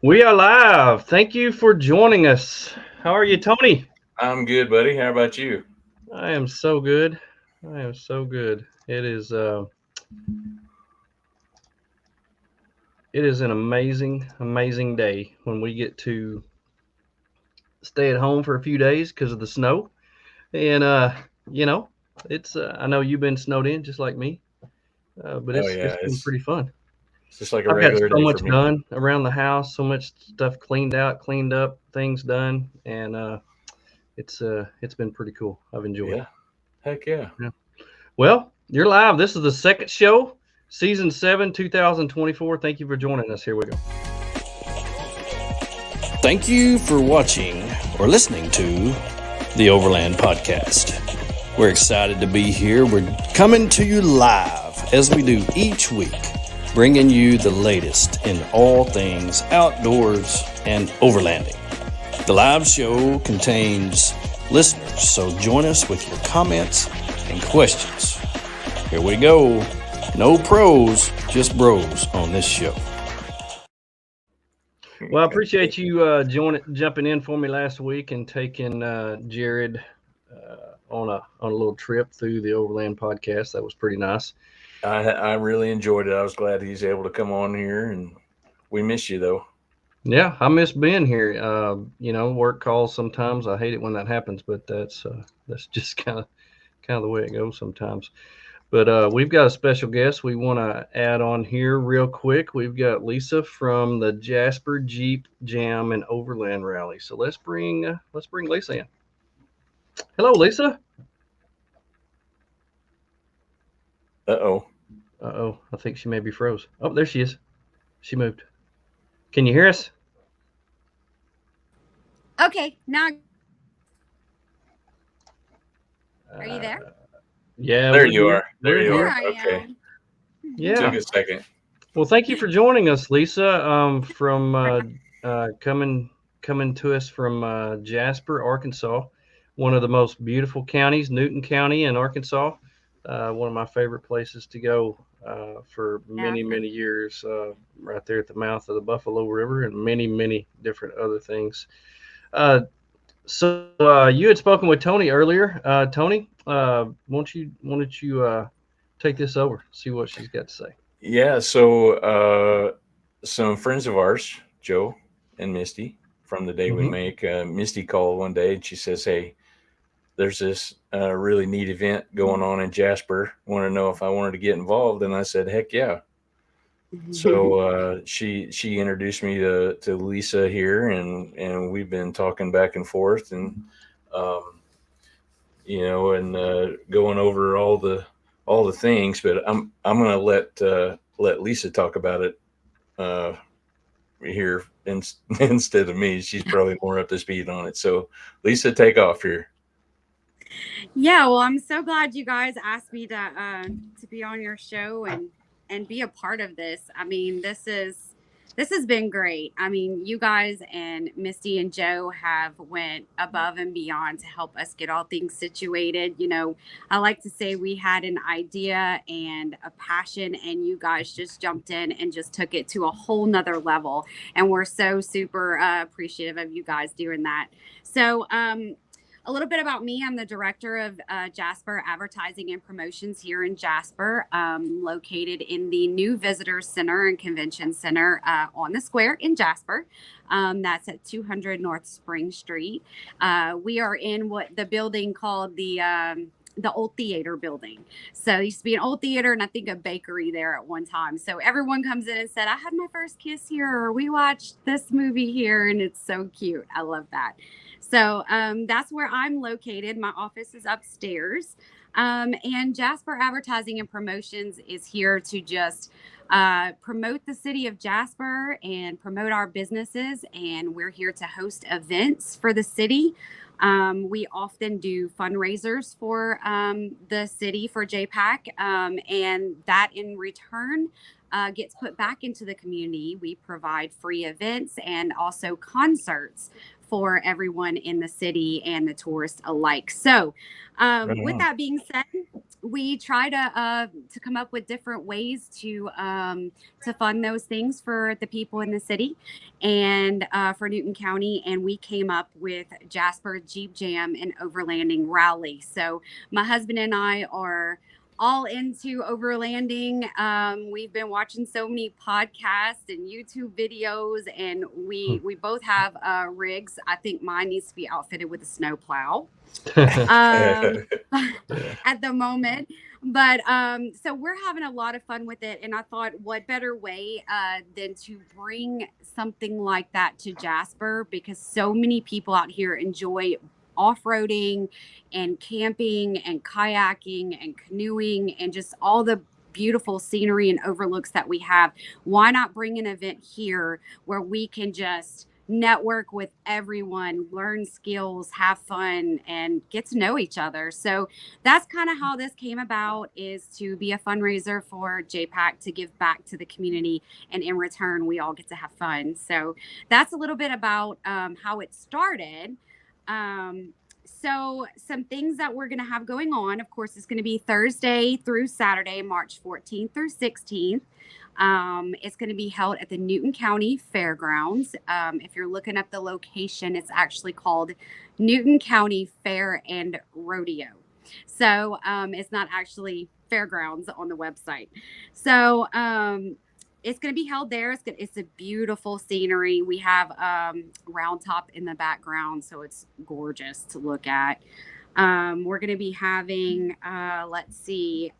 We are live. Thank you for joining us. How are you, Tony? I'm good, buddy. How about you? I am so good. I am so good. It is an amazing, amazing day when we get to stay at home for a few days because of the snow. And you know, it's I know you've been snowed in just like me, but Oh it's yeah, been pretty fun. it's just like a I've got regular so day for much me. done around the house, so much stuff cleaned out, cleaned up, things done, and it's been pretty cool. I've enjoyed. Yeah, heck yeah. Yeah. Well, you're live. This is the second show, season 7, 2024. Thank you for joining us. Here we go. Thank you for watching or listening to the Overland Podcast. We're excited to be here. We're coming to you live as we do each week, bringing you the latest in all things outdoors and overlanding. The live show contains listeners, so join us with your comments and questions. Here we go. No pros, just bros on this show. Well, I appreciate you jumping in for me last week and taking Jared on a little trip through the Overland Podcast. That was pretty nice. I really enjoyed it. I was glad he's able to come on here, and we miss you though. Yeah, I miss being here. Work calls sometimes. I hate it when that happens, but that's just kind of the way it goes sometimes. But we've got a special guest we want to add on here real quick. We've got Lisa from the Jasper Jeep Jam and Overland Rally. So let's bring Lisa in. Hello, Lisa. Uh-oh. Uh-oh, I think she maybe froze. Oh, there she is. She moved. Can you hear us? Okay, now are you there? Yeah, There we're you here. are. There you Here are. I Okay. am. Yeah. Took a second. Well, thank you for joining us, Lisa. From coming to us from Jasper, Arkansas, one of the most beautiful counties, Newton County in Arkansas. One of my favorite places to go for Yeah. many years. Right there at the mouth of the Buffalo River, and many different other things. So you had spoken with Tony earlier. Tony, why don't you take this over, see what she's got to say. Yeah, so some friends of ours, Joe and Misty, from the day we Hmm. make, Misty called one day and she says, "Hey, there's this really neat event going on in Jasper. Want to know if I wanted to get involved?" And I said, "Heck yeah." So she introduced me to Lisa here, and we've been talking back and forth, and um, going over all the things. But I'm gonna let Lisa talk about it uh, here instead of me. She's probably more up to speed on it. So Lisa, take off here. Yeah, well, I'm so glad you guys asked me to be on your show and be a part of this. I mean, this has been great. I mean, you guys and Misty and Joe have went above and beyond to help us get all things situated. You know, I like to say we had an idea and a passion, and you guys just jumped in and just took it to a whole nother level. And we're so super appreciative of you guys doing that. So, a little bit about me. I'm the director of Jasper Advertising and Promotions here in Jasper, located in the new Visitors Center and Convention Center on the square in Jasper. That's at 200 North Spring Street. We are in what the building called the old theater building. So it used to be an old theater and I think a bakery there at one time. So everyone comes in and said, "I had my first kiss here," or "We watched this movie here," and it's so cute. I love that. So that's where I'm located. My office is upstairs. And Jasper Advertising and Promotions is here to just promote the city of Jasper and promote our businesses. And we're here to host events for the city. We often do fundraisers for the city for JPAC, and that in return gets put back into the community. We provide free events and also concerts for everyone in the city and the tourists alike. So, Right with on. that being said, we try to come up with different ways to fund those things for the people in the city and for Newton County. And we came up with Jasper Jeep Jam and Overlanding Rally. So my husband and I are all into overlanding. We've been watching so many podcasts and YouTube videos, and we both have rigs. I think mine needs to be outfitted with a snow plow at the moment. But so we're having a lot of fun with it, and I thought, what better way than to bring something like that to Jasper, because so many people out here enjoy off-roading and camping and kayaking and canoeing and just all the beautiful scenery and overlooks that we have. Why not bring an event here where we can just network with everyone, learn skills, have fun, and get to know each other? So that's kind of how this came about, is to be a fundraiser for JPAC to give back to the community, and in return we all get to have fun. So that's a little bit about how it started. So some things that we're going to have going on, of course, it's going to be Thursday through Saturday, March 14th through 16th. It's going to be held at the Newton County Fairgrounds. If you're looking up the location, it's actually called Newton County Fair and Rodeo. So it's not actually fairgrounds on the website. So it's going to be held there. It's a beautiful scenery. We have Round Top in the background, so it's gorgeous to look at. We're going to be having, let's see,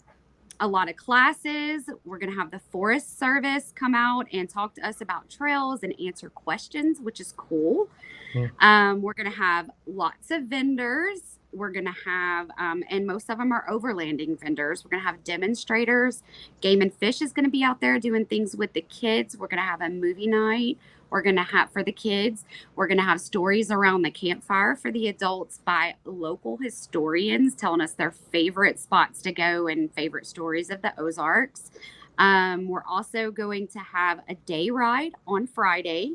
a lot of classes. We're going to have the Forest Service come out and talk to us about trails and answer questions, which is cool. We're going to have lots of vendors. We're going to have, and most of them are overlanding vendors. We're going to have demonstrators. Game and Fish is going to be out there doing things with the kids. We're going to have a movie night. We're going to have for the kids. We're going to have stories around the campfire for the adults by local historians telling us their favorite spots to go and favorite stories of the Ozarks. We're also going to have a day ride on Friday.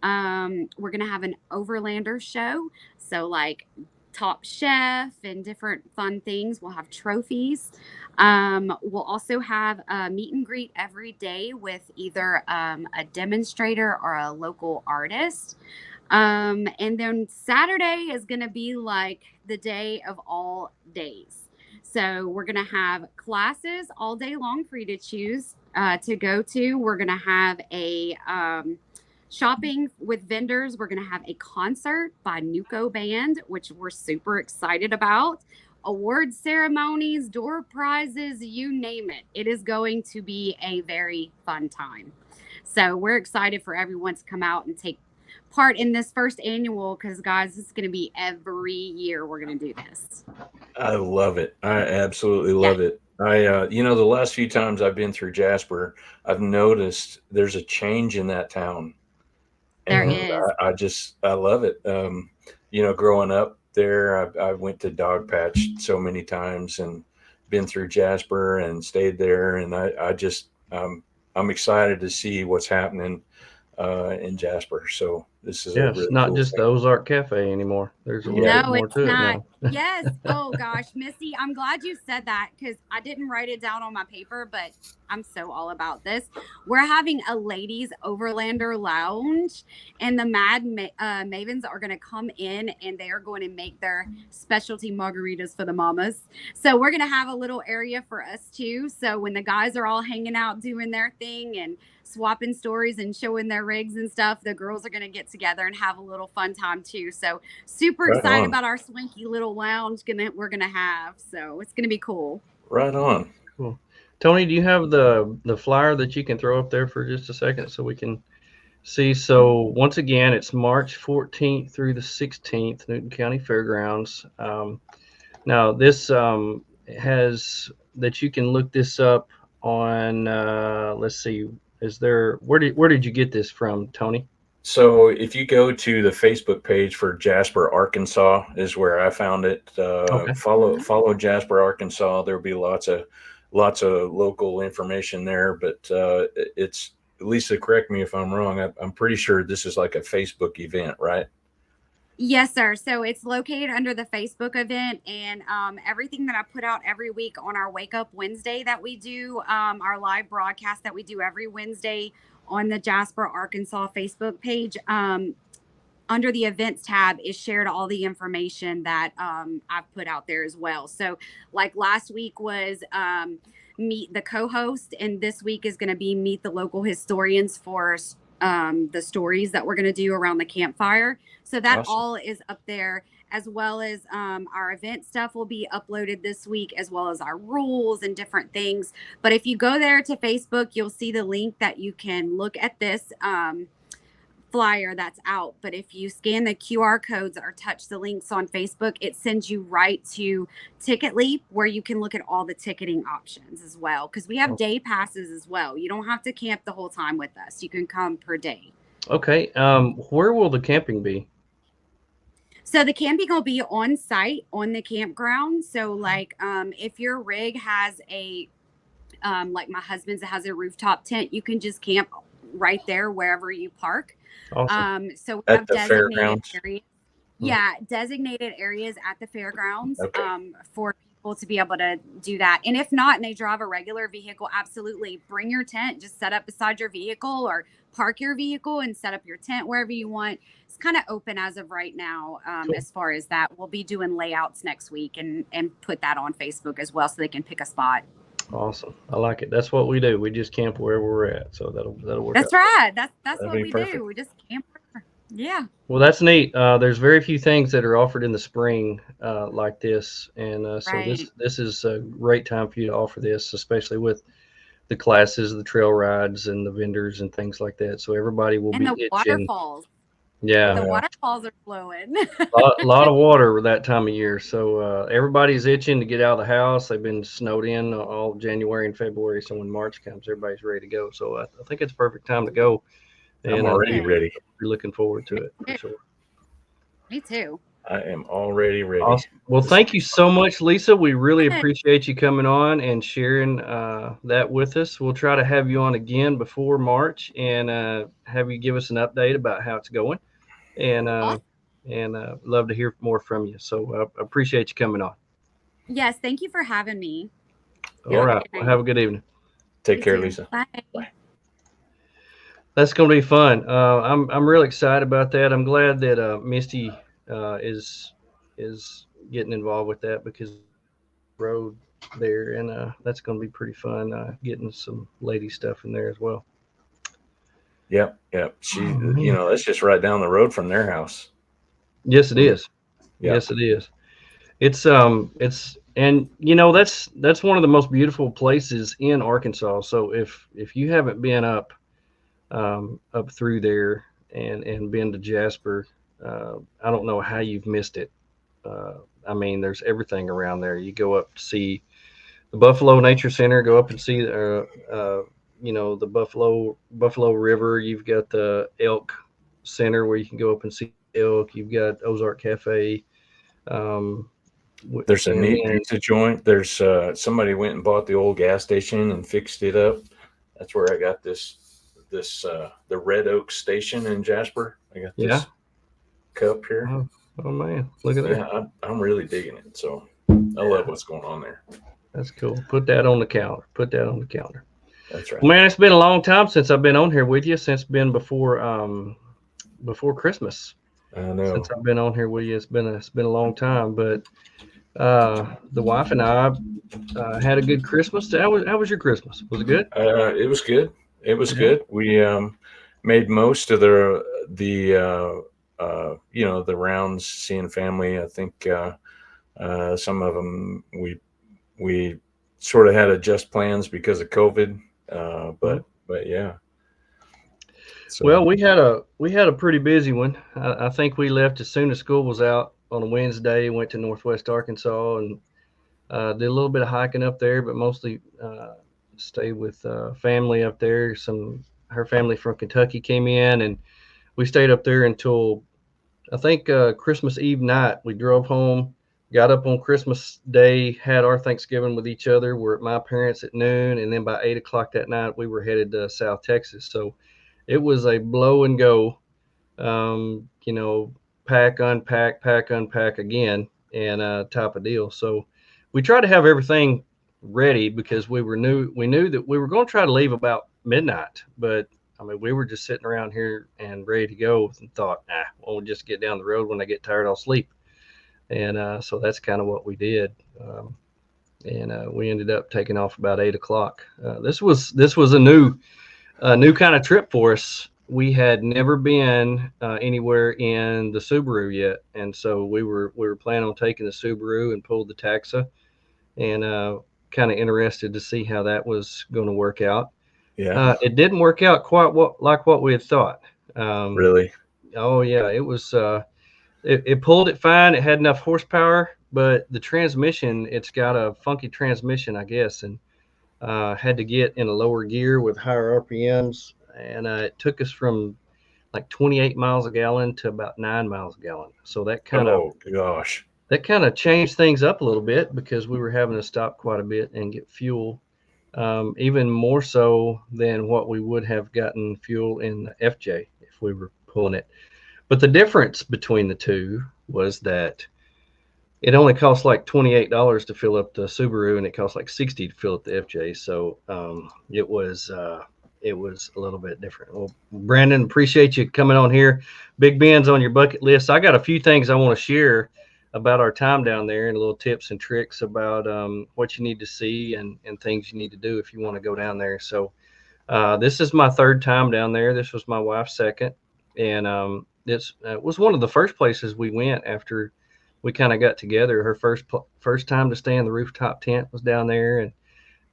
We're going to have an Overlander show. So like Top Chef and different fun things. We'll have trophies. We'll also have a meet and greet every day with either a demonstrator or a local artist. And then Saturday is going to be like the day of all days. So we're going to have classes all day long for you to choose to go to. We're going to have a shopping with vendors. We're going to have a concert by Nuco Band, which we're super excited about. Award ceremonies, door prizes, you name it. It is going to be a very fun time. So we're excited for everyone to come out and take part in this first annual, because guys, it's going to be every year we're going to do this. I love it. I absolutely love it. The last few times I've been through Jasper, I've noticed there's a change in that town. There And is. I love it. Growing up there, I went to Dog Patch so many times and been through Jasper and stayed there. And I'm excited to see what's happening in Jasper. So this is a Yes, really not cool just the thing. Ozark Cafe anymore. There's a little bit No, more it's to it not. now. Yes. Oh gosh, Missy, I'm glad you said that, because I didn't write it down on my paper, but I'm so all about this. We're having a ladies Overlander lounge, and the Mavens are going to come in and they are going to make their specialty margaritas for the mamas. So we're going to have a little area for us too. So when the guys are all hanging out doing their thing and swapping stories and showing their rigs and stuff, the girls are going to get together and have a little fun time too. So super Right excited on. about our swanky little lounge we're going to have. So it's going to be cool. Right on. Cool. Tony, do you have the flyer that you can throw up there for just a second so we can see? So once again, it's March 14th through the 16th, Newton County Fairgrounds. Now this has that you can look this up on. Let's see, where did you get this from, Tony? So if you go to the Facebook page for Jasper, Arkansas, is where I found it. Okay. Follow Jasper, Arkansas. There'll be lots of local information there. But it's, Lisa, correct me if I'm wrong. I'm pretty sure this is like a Facebook event, right? Yes, sir. So it's located under the Facebook event, and everything that I put out every week on our Wake Up Wednesday that we do, our live broadcast that we do every Wednesday on the Jasper, Arkansas Facebook page. Under the events tab is shared all the information that I've put out there as well. So, like last week was meet the co-host, and this week is going to be meet the local historians for the stories that we're going to do around the campfire. So that Awesome. all is up there, as well as our event stuff will be uploaded this week, as well as our rules and different things. But if you go there to Facebook, you'll see the link that you can look at this flyer that's out. But if you scan the QR codes or touch the links on Facebook, it sends you right to Ticket Leap, where you can look at all the ticketing options as well, because we have day passes as well. You don't have to camp the whole time with us. You can come per day. Okay. Where will the camping be? So the camping will be on site on the campground. So like if your rig has a like my husband's has a rooftop tent, you can just camp right there wherever you park. Awesome. So we At have the designated fairgrounds? areas. Yeah, designated areas at the fairgrounds Okay. for people to be able to do that. And if not, and they drive a regular vehicle, absolutely bring your tent, just set up beside your vehicle or park your vehicle and set up your tent wherever you want. It's kind of open as of right now. Cool. As far as that, we'll be doing layouts next week and put that on Facebook as well, so they can pick a spot. Awesome. I like it. That's what we do. We just camp wherever we're at. So that'll work That's out. right. That's That'd what be we perfect. do. We just camp. Yeah. Well, that's neat. There's very few things that are offered in the spring like this, and so Right. this is a great time for you to offer this, especially with the classes, the trail rides, and the vendors and things like that. So everybody will And be the itching. waterfalls. Yeah, The Yeah. waterfalls are flowing. lot of water that time of year. So everybody's itching to get out of the house. They've been snowed in all January and February. So when March comes, everybody's ready to go. So I think it's a perfect time to go. I'm And already ready. we're looking forward to it for sure. Me too. I am already ready. Awesome. Well, This thank will you be fun. so much, Lisa. We really Good. appreciate you coming on and sharing that with us. We'll try to have you on again before March and have you give us an update about how it's going. And Awesome. love to hear more from you. So I appreciate you coming on. Yes, thank you for having me. All Yep. right. Well, have a good evening. Take You care, too. Lisa. Bye. Bye. That's going to be fun. I'm really excited about that. I'm glad that Misty is getting involved with that because road there, and that's going to be pretty fun. Getting some lady stuff in there as well. Yep. Yep. She, Oh, man. that's just right down the road from their house. Yes, it is. Yeah. Yes, it is. It's and that's one of the most beautiful places in Arkansas. So if you haven't been up through there and been to Jasper, I don't know how you've missed it. I mean, there's everything around there. You go up to see the Buffalo Nature Center, go up and see the Buffalo River. You've got the Elk Center where you can go up and see elk. You've got Ozark Cafe. Um, There's a and neat then pizza joint. There's somebody went and bought the old gas station and fixed it up. That's where I got this the Red Oak Station in Jasper. I got yeah. this cup here. Oh man, look at that. Yeah, I'm really digging it. So I love what's going on there. That's cool. Put that on the calendar. That's right. Well, man, it's been a long time since I've been on here with you. Since been before Christmas. I know. Since I've been on here with you, it's been a long time. But the wife and I had a good Christmas. How was your Christmas? Was it good? It was good. It was good. We made most of the the rounds, seeing family. I think some of them we sort of had to adjust plans because of COVID. But yeah. So, Well, we had a pretty busy one. I think we left as soon as school was out on a Wednesday. Went to Northwest Arkansas and did a little bit of hiking up there, but mostly stayed with family up there. Her family from Kentucky came in, and we stayed up there until I think Christmas Eve night. We drove home, got up on Christmas Day, had our Thanksgiving with each other. We're at my parents at noon, and then by 8 o'clock that night, we were headed to South Texas. So it was a blow and go. pack, unpack again, and type of deal. So we tried to have everything ready because we knew that we were going to try to leave about midnight, but I mean, we were just sitting around here and ready to go and thought, we'll just get down the road. When I get tired, I'll sleep. And so that's kind of what we did. And we ended up taking off about 8 o'clock. This was a new kind of trip for us. We had never been anywhere in the Subaru yet, and so we were planning on taking the Subaru and pulled the Taxa, and kind of interested to see how that was going to work out. Yeah. It didn't work out quite like what we had thought. Really? Oh yeah, it was. It pulled it fine. It had enough horsepower, but the transmission, it's got a funky transmission, I guess, and had to get in a lower gear with higher RPMs, and it took us from like 28 miles a gallon to about 9 miles a gallon. So that kind of changed things up a little bit because we were having to stop quite a bit and get fuel, even more so than what we would have gotten fuel in the FJ if we were pulling it. But the difference between the two was that it only costs like $28 to fill up the Subaru, and it costs like $60 to fill up the FJ. So it was a little bit different. Well, Brandon, appreciate you coming on here. Big Ben's on your bucket list. I got a few things I want to share about our time down there, and little tips and tricks about what you need to see and things you need to do if you want to go down there. So this is my third time down there. This was my wife's second, and it was one of the first places we went after we kind of got together. Her first time to stay in the rooftop tent was down there,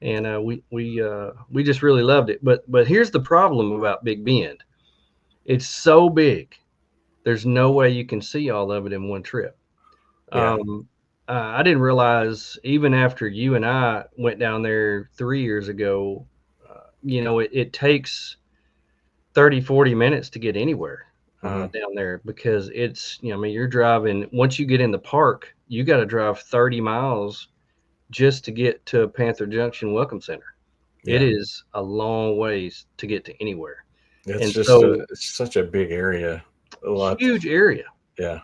and we just really loved it. But here's the problem about Big Bend: it's so big. There's no way you can see all of it in one trip. Yeah. I didn't realize even after you and I went down there 3 years ago, it takes 30-40 minutes to get anywhere down there, because it's, you're driving. Once you get in the park, you got to drive 30 miles just to get to Panther Junction Welcome Center. Yeah. It is a long ways to get to anywhere. It's just it's such a big area. Huge area. Yeah.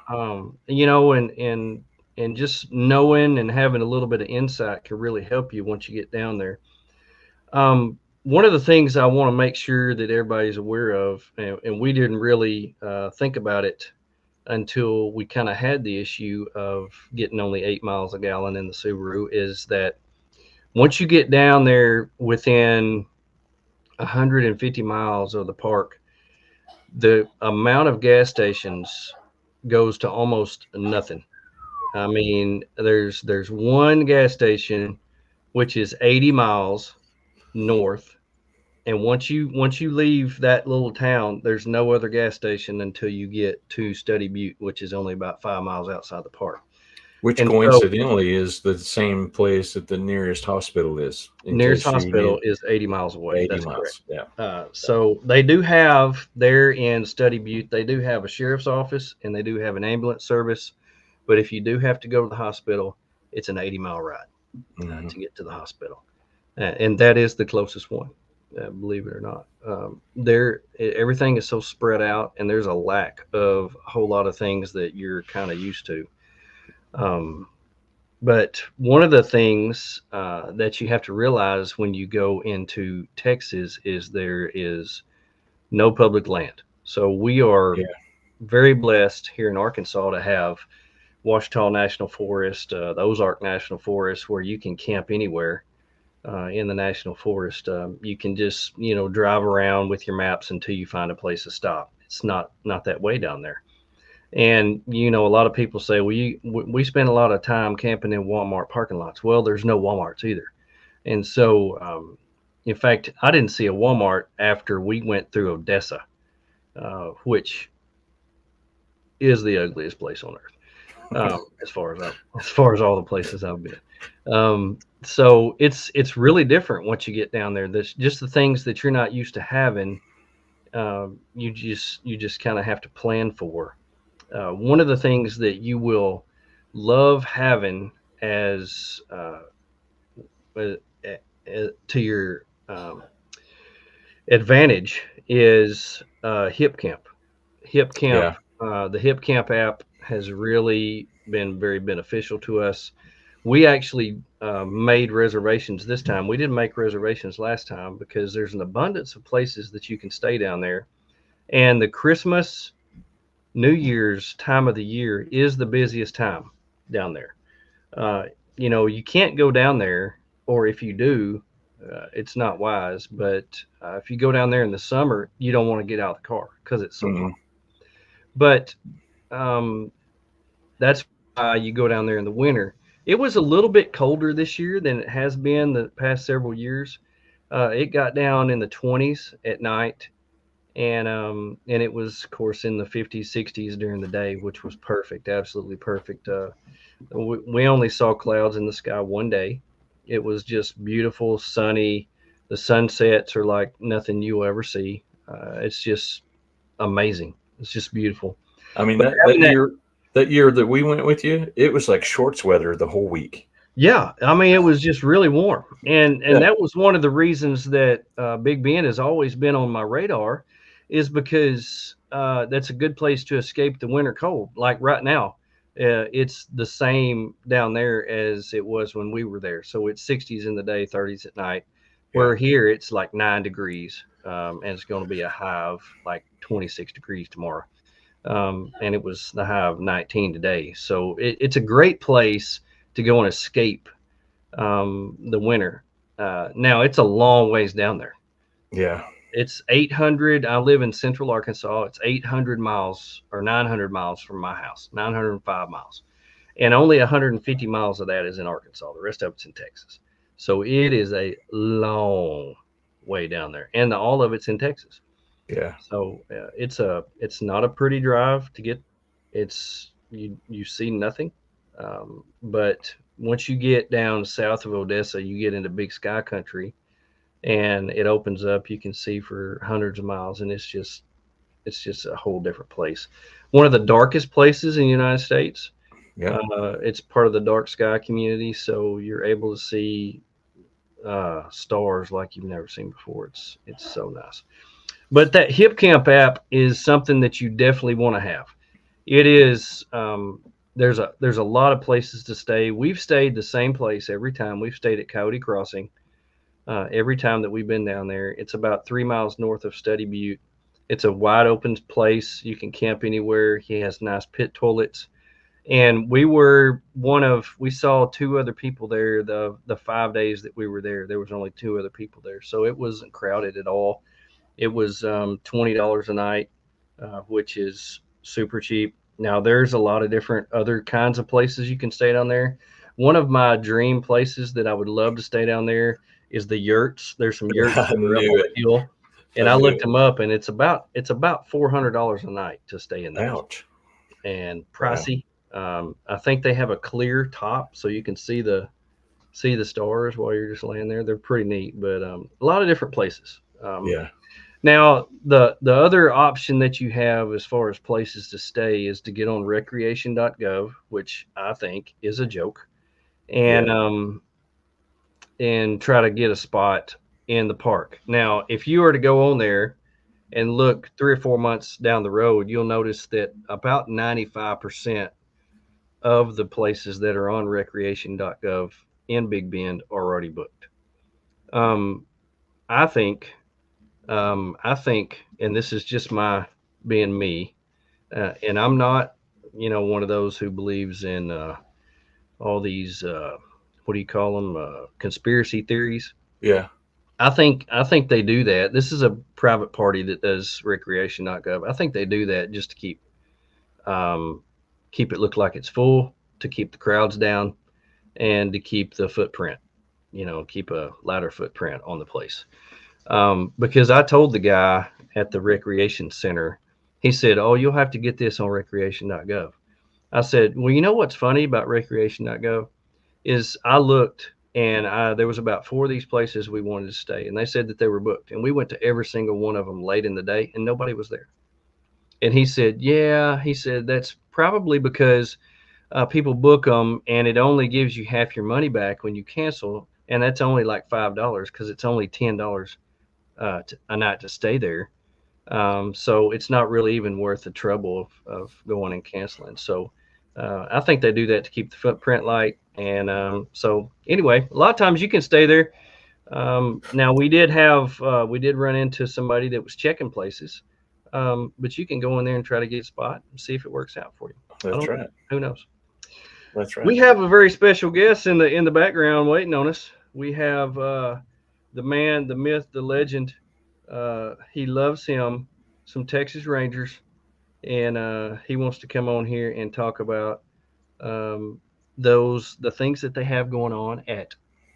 And just knowing and having a little bit of insight can really help you once you get down there. One of the things I want to make sure that everybody's aware of, and we didn't really think about it until we kind of had the issue of getting only 8 miles a gallon in the Subaru, is that once you get down there within 150 miles of the park, the amount of gas stations goes to almost nothing. I mean, there's one gas station which is 80 miles north, and once you leave that little town, there's no other gas station until you get to Study Butte, which is only about 5 miles outside the park. Which coincidentally is the same place that the nearest hospital is. Nearest hospital is 80 miles away. 80 That's miles. Correct. Yeah. So they do have there in Study Butte, they do have a sheriff's office and they do have an ambulance service. But if you do have to go to the hospital, it's an 80-mile ride to get to the hospital. And that is the closest one, believe it or not. Everything is so spread out, and there's a lack of a whole lot of things that you're kind of used to. But one of the things that you have to realize when you go into Texas is there is no public land. So we are very blessed here in Arkansas to have Ouachita National Forest, the Ozark National Forest, where you can camp anywhere in the National Forest. You can just, drive around with your maps until you find a place to stop. It's not that way down there. And, a lot of people say, well, we spend a lot of time camping in Walmart parking lots. Well, there's no Walmarts either. And so, in fact, I didn't see a Walmart after we went through Odessa, which is the ugliest place on earth. As far as all the places I've been. So it's really different once you get down there. That's just the things that you're not used to having. You just kind of have to plan for. One of the things that you will love having as to your advantage is hip camp. Hip camp The Hip Camp app has really been very beneficial to us. We actually made reservations this time. We didn't make reservations last time because there's an abundance of places that you can stay down there. And the Christmas, New Year's time of the year is the busiest time down there. Uh, you can't go down there, or if you do, it's not wise. But if you go down there in the summer, you don't want to get out of the car because it's so hot. Mm-hmm. But um, that's why you go down there in the winter. It was a little bit colder this year than it has been the past several years. It got down in the 20s at night, and it was, of course, in the 50s, 60s during the day, which was perfect, absolutely perfect. We only saw clouds in the sky one day. It was just beautiful, sunny. The sunsets are like nothing you'll ever see. It's just amazing. It's just beautiful. I mean But that having that that year that we went with you, it was like shorts weather the whole week. Yeah, I mean, it was just really warm, and Yeah. that was one of the reasons that Big Bend has always been on my radar, is because that's a good place to escape the winter cold. Like right now, it's the same down there as it was when we were there. So it's 60s in the day, 30s at night. Yeah. Where here it's like 9 degrees, and it's going to be a high of like 26 degrees tomorrow, and it was the high of 19 today. So it's a great place to go and escape the winter. Now it's a long ways down there. Yeah. It's 800. I live in Central Arkansas. It's 800 miles or 900 miles from my house, 905 miles, and only 150 miles of that is in Arkansas. The rest of it's in Texas. So it is a long way down there, and all of it's in Texas. Yeah. So it's not a pretty drive to get. You see nothing, but once you get down south of Odessa, you get into big sky country, and it opens up. You can see for hundreds of miles, and it's just a whole different place. One of the darkest places in the United States. Yeah. It's part of the dark sky community, so you're able to see stars like you've never seen before. It's so nice. But that Hip Camp app is something that you definitely want to have. It is. There's a lot of places to stay. We've stayed the same place every time. We've stayed at Coyote Crossing every time that we've been down there. It's about 3 miles north of Study Butte. It's a wide open place. You can camp anywhere. He has nice pit toilets. And we saw two other people there the 5 days that we were there. There was only two other people there, so it wasn't crowded at all. It was $20 a night, which is super cheap. Now there's a lot of different other kinds of places you can stay down there. One of my dream places that I would love to stay down there is the yurts. There's some yurts I that are up knew on it. the hill, and I I knew looked it. them up, and it's about $400 a night to stay in those, Ouch. and Wow. pricey. I think they have a clear top, so you can see the stars while you're just laying there. They're pretty neat, but a lot of different places. Yeah. Now, the other option that you have as far as places to stay is to get on recreation.gov, which I think is a joke, Yeah. and try to get a spot in the park. Now, if you were to go on there and look 3 or 4 months down the road, you'll notice that about 95% of the places that are on recreation.gov in Big Bend are already booked. Um, I think and this is just my being me, and I'm not, one of those who believes in all these what do you call them, conspiracy theories. Yeah. I think they do that. This is a private party that does recreation.gov. I think they do that just to um, keep it look like it's full, to keep the crowds down, and to keep the footprint, keep a louder footprint on the place. Because I told the guy at the recreation center, he said, "Oh, you'll have to get this on recreation.gov." I said, "Well, you know what's funny about recreation.gov is I looked, and there was about four of these places we wanted to stay, and they said that they were booked, and we went to every single one of them late in the day, and nobody was there." And he said, "Yeah," he said, "that's probably because people book them, and it only gives you half your money back when you cancel, and that's only like $5 because it's only $10 a night to stay there." So it's not really even worth the trouble of going and canceling. So I think they do that to keep the footprint light. And so anyway, a lot of times you can stay there. Now we did run into somebody that was checking places, but you can go in there and try to get a spot and see if it works out for you. I That's don't know. right. Who knows? That's right. We have a very special guest in the background waiting on us. We have the man, the myth, the legend. He loves him some Texas Rangers, and he wants to come on here and talk about um, the things that they have going on at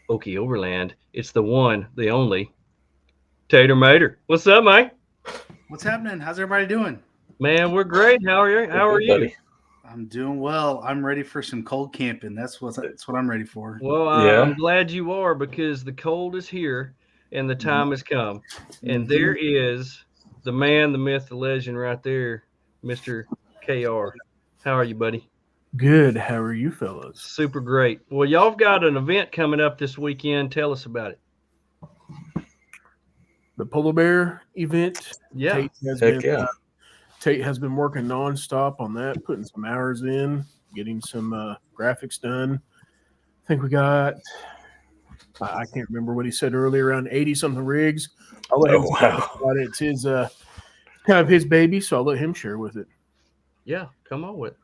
Okie Overland. It's the one, the only Tater Mater. What's up, Mike? What's happening? How's everybody doing? Man, we're great. How are you? How are Good, you? buddy. I'm doing well. I'm ready for some cold camping. That's what I'm ready for. Well, Yeah. I'm glad you are because the cold is here and the time has come. And there is the man, the myth, the legend right there, Mr. KR. How are you, buddy? Good. How are you fellas? Super great. Well, y'all have got an event coming up this weekend. Tell us about it. The Polar Bear event. Yeah. Tate has been working nonstop on that, putting some hours in, getting some graphics done. I think we got, I can't remember what he said earlier, around 80 something rigs. I'll let him talk about it. It's his kind of his baby, so I'll let him share with it. Yeah, come on with it.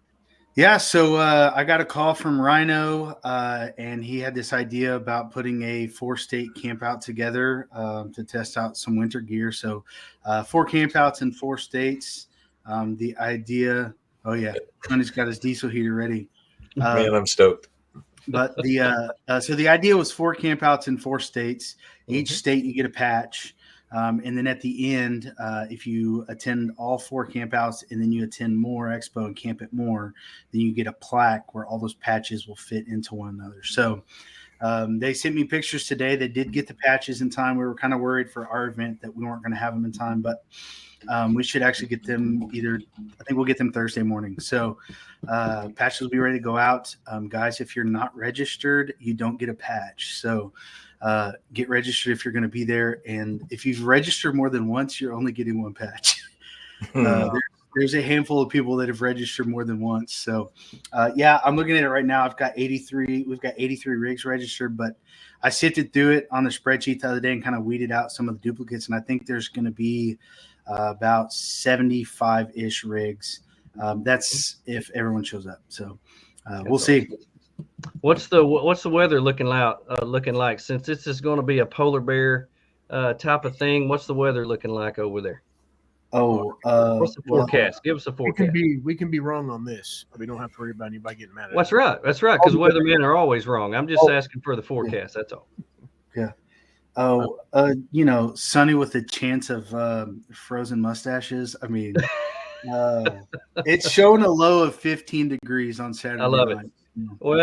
Yeah, so I got a call from Rhino, and he had this idea about putting a 4-state camp out together to test out some winter gear. So 4 camp outs in 4 states. The idea, oh yeah, Sonny's got his diesel heater ready. Man, I'm stoked. But so the idea was 4 camp outs in 4 states. Each state you get a patch. And then at the end, if you attend all 4 campouts and then you attend more expo and camp at more, then you get a plaque where all those patches will fit into one another. So they sent me pictures today. They did get the patches in time. We were kind of worried for our event that we weren't going to have them in time, but we should actually get them I think we'll get them Thursday morning. So patches will be ready to go out. Guys, if you're not registered, you don't get a patch. So get registered if you're going to be there. And if you've registered more than once, you're only getting 1 patch. There's a handful of people that have registered more than once. So yeah, I'm looking at it right now. I've got 83. We've got 83 rigs registered, but I sifted through it on the spreadsheet the other day and kind of weeded out some of the duplicates. And I think there's going to be about 75-ish rigs. That's if everyone shows up. So we'll see. What's the weather looking like? Since this is going to be a polar bear type of thing, what's the weather looking like over there? What's the forecast? Give us a forecast. We can be wrong on this. We don't have to worry about anybody getting mad at us. That's right. Because weathermen are always wrong. I'm just asking for the forecast. That's all. Yeah. Sonny with a chance of frozen mustaches. I mean, it's showing a low of 15 degrees on Saturday night. I love it. Well,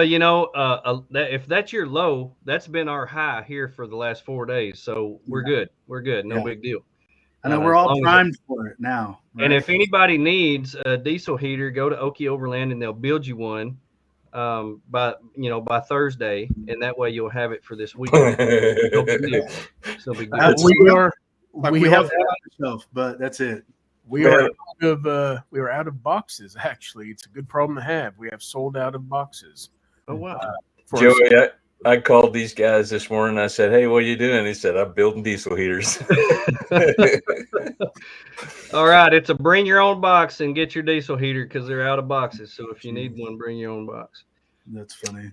if that's your low, that's been our high here for the last 4 days. So we're good. We're good. No big deal. I know we're all primed for it now. Right? And if anybody needs a diesel heater, go to Okie Overland and they'll build you one by Thursday, and that way you'll have it for this weekend. No big deal. So big deal. We have ourselves, but that's it. We are out of boxes. Actually, it's a good problem to have. We have sold out of boxes. Oh wow, Joey, I called these guys this morning. I said, "Hey, what are you doing?" He said, "I'm building diesel heaters." All right, it's a bring your own box and get your diesel heater because they're out of boxes. So if you need one, bring your own box. That's funny.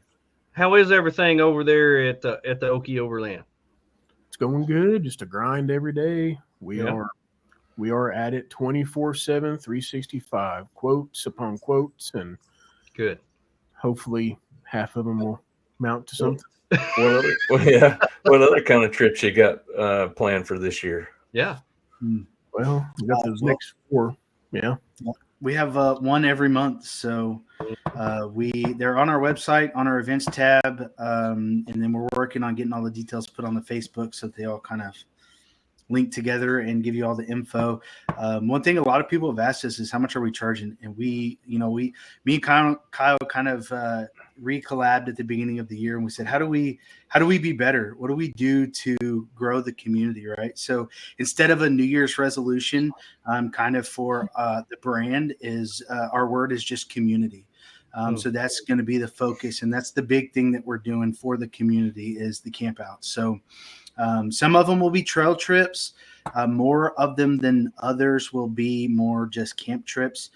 How is everything over there at the Okie Overland? It's going good. Just a grind every day. We are at it 24/7, 365, quotes upon quotes, and good. Hopefully, half of them will mount to something. What other kind of trips you got planned for this year? Yeah. Well, we got those next 4. Yeah. We have one every month, so they're on our website on our events tab, and then we're working on getting all the details put on the Facebook so they all kind of link together and give you all the info. One thing a lot of people have asked us is how much are we charging? And me and Kyle kind of recollabed at the beginning of the year, and we said, how do we be better? What do we do to grow the community, right? So instead of a New Year's resolution, kind of for the brand is our word is just community. So that's going to be the focus, and that's the big thing that we're doing for the community is the camp out. So some of them will be trail trips. More of them than others will be more just camp trips,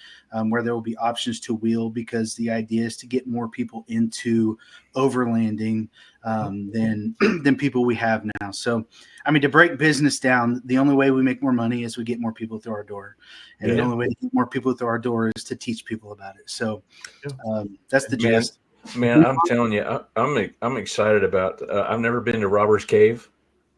where there will be options to wheel, because the idea is to get more people into overlanding than people we have now. So, I mean, to break business down, the only way we make more money is we get more people through our door, and the only way to get more people through our door is to teach people about it. So that's the gist. Man, I'm telling you, I'm excited about. I've never been to Robbers Cave.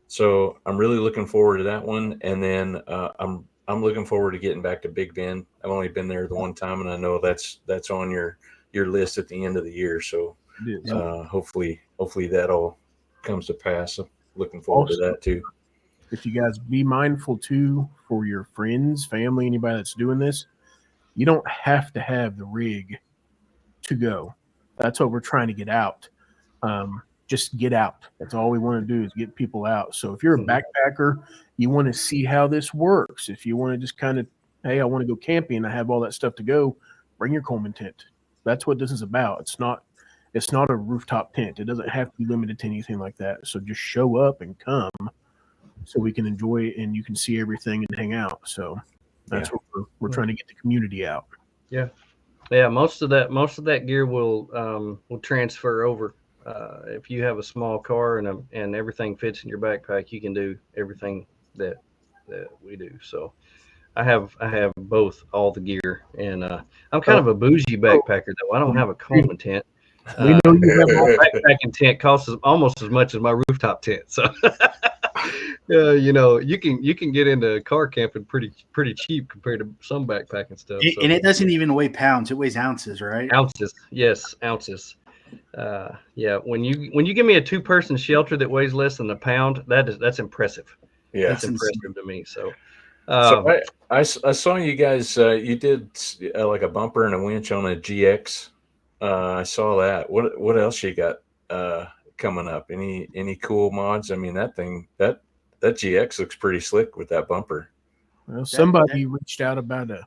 So I'm really looking forward to that one, and then I'm looking forward to getting back to Big Bend. I've only been there the one time, and I know that's on your list at the end of the year. So hopefully that all comes to pass. I'm looking forward to that too. If you guys be mindful too for your friends, family, anybody that's doing this, you don't have to have the rig to go. That's what we're trying to get out. Just get out. That's all we want to do is get people out. So if you're a backpacker, you want to see how this works. If you want to just kind of, hey, I want to go camping and I have all that stuff to go, bring your Coleman tent. That's what this is about. It's not a rooftop tent. It doesn't have to be limited to anything like that. So just show up and come so we can enjoy it and you can see everything and hang out. So that's what we're trying to get the community out. Yeah. Yeah. Most of that gear will transfer over. If you have a small car and everything fits in your backpack, you can do everything that we do. So I have both, all the gear, and I'm kind of a bougie backpacker though. I don't have a Coleman tent. We know you have my backpacking tent costs almost as much as my rooftop tent. So you can get into car camping pretty cheap compared to some backpacking stuff. And it doesn't even weigh pounds; it weighs ounces, right? Ounces, yes, ounces. When you give me a 2-person shelter that weighs less than a pound, that's impressive. Yeah, that's impressive to me. So I saw you guys. You did like a bumper and a winch on a GX. I saw that. What else you got coming up? Any cool mods? I mean, that GX looks pretty slick with that bumper. Well, somebody reached out about a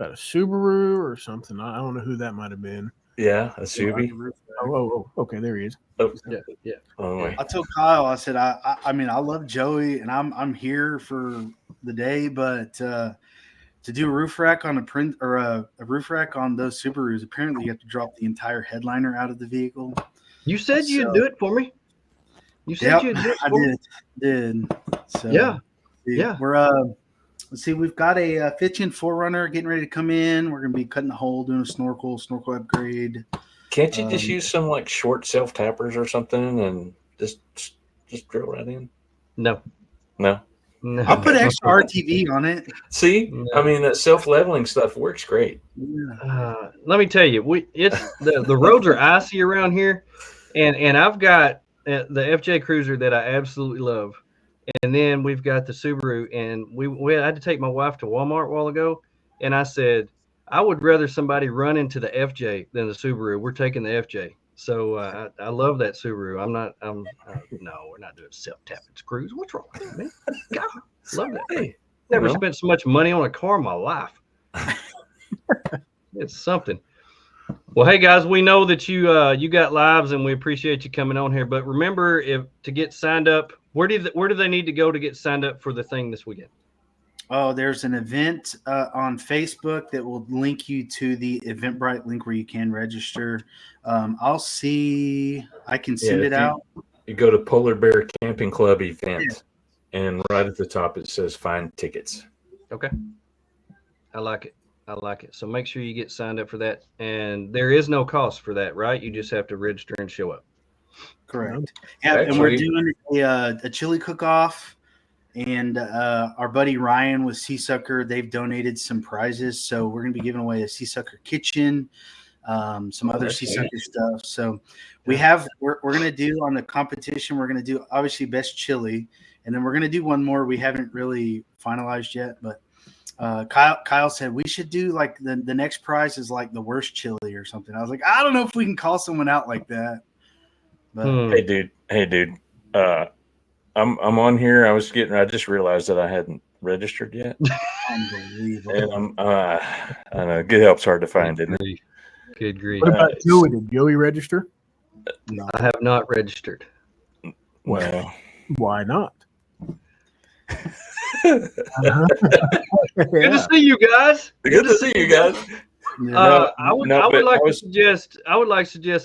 Subaru or something. I don't know who that might have been. Yeah, a Subi. Oh, okay, there he is. Oh, yeah. Oh, I told Kyle, I said, I mean, I love Joey, and I'm here for the day, but to do a roof rack on a roof rack on those Subarus, apparently you have to drop the entire headliner out of the vehicle. You said you'd do it for me. You said you'd do it for me. I did. So yeah. We're let's see, we've got a 15 4Runner getting ready to come in. We're going to be cutting a hole, doing a snorkel upgrade. Can't you just use some like short self tappers or something and just drill right in? No. I'll put extra RTV on it. See, I mean, that self leveling stuff works great. Let me tell you, the roads are icy around here, and I've got the FJ Cruiser that I absolutely love. And then we've got the Subaru, and we had to take my wife to Walmart a while ago, and I said, I would rather somebody run into the FJ than the Subaru. We're taking the FJ. So I love that Subaru. No, we're not doing self-tapping screws. What's wrong with you, man? God, love that thing. Never spent so much money on a car in my life. It's something. Well, hey guys, we know that you got lives, and we appreciate you coming on here. But remember, to get signed up, where do they need to go to get signed up for the thing this weekend? Oh, there's an event on Facebook that will link you to the Eventbrite link where you can register. I'll see. I can send it out. You go to Polar Bear Camping Club event, and right at the top it says "Find tickets." Okay, I like it. So make sure you get signed up for that, and there is no cost for that, right? You just have to register and show up. Correct. Yeah, and we're doing a chili cook-off, and our buddy Ryan with Sea Sucker, they've donated some prizes, so we're going to be giving away a Sea Sucker kitchen, some other Sea Sucker stuff. So we're going to do on the competition, we're going to do obviously best chili, and then we're gonna do one more we haven't really finalized yet. But Kyle said we should do like the next prize is like the worst chili or something. I was like, I don't know if we can call someone out like that. But Hey dude. I'm on here. I just realized that I hadn't registered yet. unbelievable. And I know good help's hard to find, isn't it? Good grief. What about Joey? Did Joey register? No. I have not registered. Well, Why not? Good to see you guys. good to see you guys. Yeah. I would like to suggest.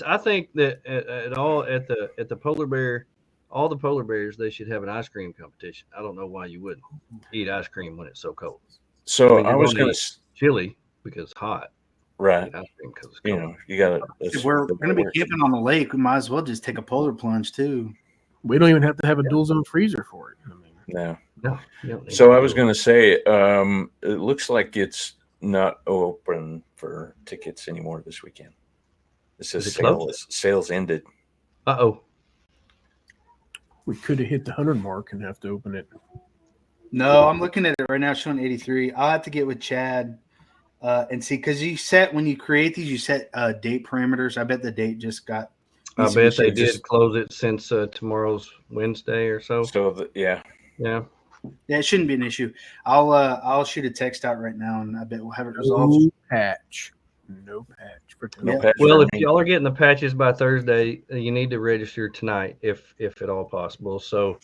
I think that at the polar bear, all the polar bears, they should have an ice cream competition. I don't know why you wouldn't eat ice cream when it's so cold. So I I was gonna going eat to chili because it's hot. right. Eat ice cream because it's You cold. know, you got to. If we're gonna be camping on the lake, we might as well just take a polar plunge too. We don't even have to have a dual zone freezer for it. I mean, No. No, you don't need So to I was do going to say, it looks like it's not open for tickets anymore this weekend. It says Is it closed? sales ended. Uh-oh. we could have hit the 100 mark and have to open it. No, I'm looking at it right now, showing 83. I'll have to get with Chad and see, because when you create these, you set date parameters. I bet the date just got. I bet they did just- close it since tomorrow's Wednesday or so. So yeah. Yeah. Yeah, it shouldn't be an issue. I'll shoot a text out right now, and I bet we'll have it resolved. No patch. No patch. For No Yeah. patch Well, for if me. y'all are getting the patches by Thursday, you need to register tonight, if at all possible. So,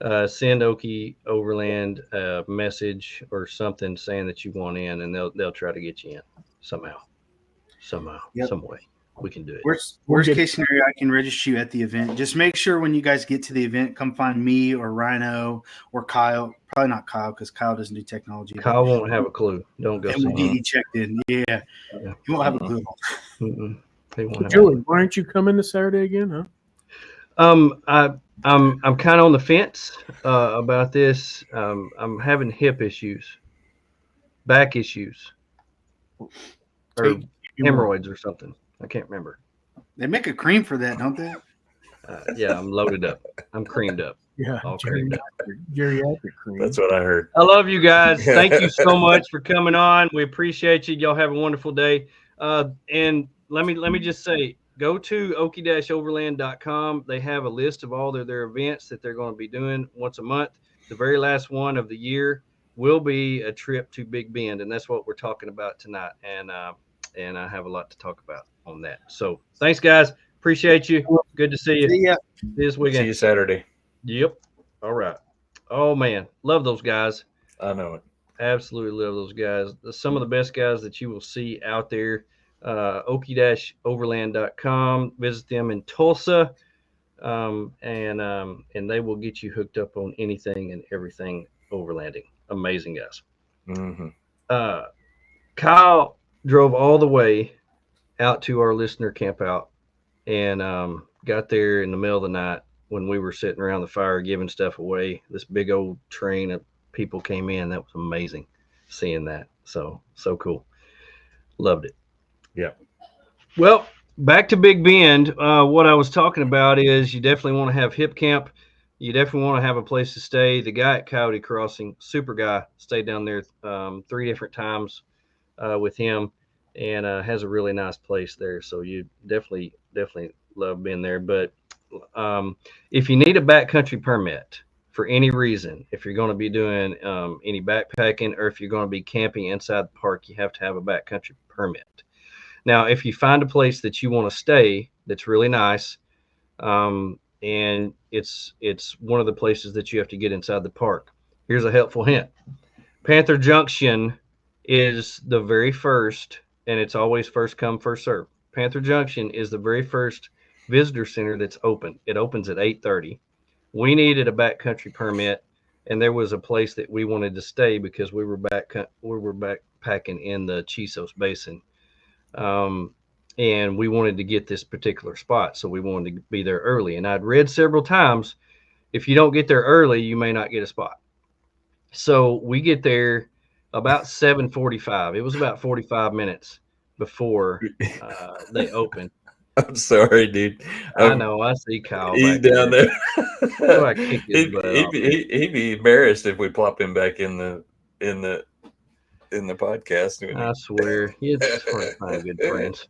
send Okie Overland a message or something saying that you want in, and they'll try to get you in somehow, Yep. some way. We can do it. Worst case scenario, I can register you at the event. Just make sure when you guys get to the event, come find me or Rhino or Kyle. Probably not Kyle, because Kyle doesn't do technology. Kyle won't have a clue. Don't go And we'll see get you checked in. Yeah. Yeah. He won't have a clue. him. He won't have Joey, why aren't you coming this Saturday again, huh? I'm kind of on the fence about this. I'm having hip issues, back issues, or hemorrhoids or something. I can't remember. They make a cream for that, don't they? Yeah, I'm loaded up. I'm creamed up. Yeah, All creamed up. geriatric cream. That's what I heard. I love you guys. Thank you so much for coming on. We appreciate you. Y'all have a wonderful day. And let me just say, go to okie-overland.com. They have a list of all their events that they're going to be doing once a month. The very last one of the year will be a trip to Big Bend, and that's what we're talking about tonight. And I have a lot to talk about on that. So thanks, guys. Appreciate you. Good to see you. See ya. This See weekend. you Saturday. Yep. All right. Oh man, love those guys. I know it. Absolutely love those guys. Some of the best guys that you will see out there. Okie-overland.com. Visit them in Tulsa, and they will get you hooked up on anything and everything overlanding. Amazing guys. Mm-hmm. Kyle drove all the way out to our listener camp out and got there in the middle of the night when we were sitting around the fire giving stuff away. This big old train of people came in. That was amazing seeing that. So cool. Loved it. Yeah. Well, back to Big Bend. What I was talking about is you definitely want to have hip camp. You definitely want to have a place to stay. The guy at Coyote Crossing, super guy, stayed down there 3 different times with him, and has a really nice place there. So you definitely love being there. But if you need a backcountry permit for any reason, if you're going to be doing any backpacking or if you're going to be camping inside the park, you have to have a backcountry permit. Now, if you find a place that you want to stay that's really nice, and it's one of the places that you have to get inside the park, here's a helpful hint. Panther Junction is the very first, and it's always first come, first serve. Panther Junction is the very first visitor center that's open. It opens at 8:30. We needed a backcountry permit, and there was a place that we wanted to stay because we were backpacking in the Chisos Basin. And we wanted to get this particular spot, so we wanted to be there early. And I'd read several times, if you don't get there early, you may not get a spot. So we get there about 7:45. It was about 45 minutes before they opened. I'm sorry, dude. I know. I see Kyle He's back down there. there. Do I kick his butt off? He'd be embarrassed if we plopped him back in the podcast. I swear, it's hard to find good friends.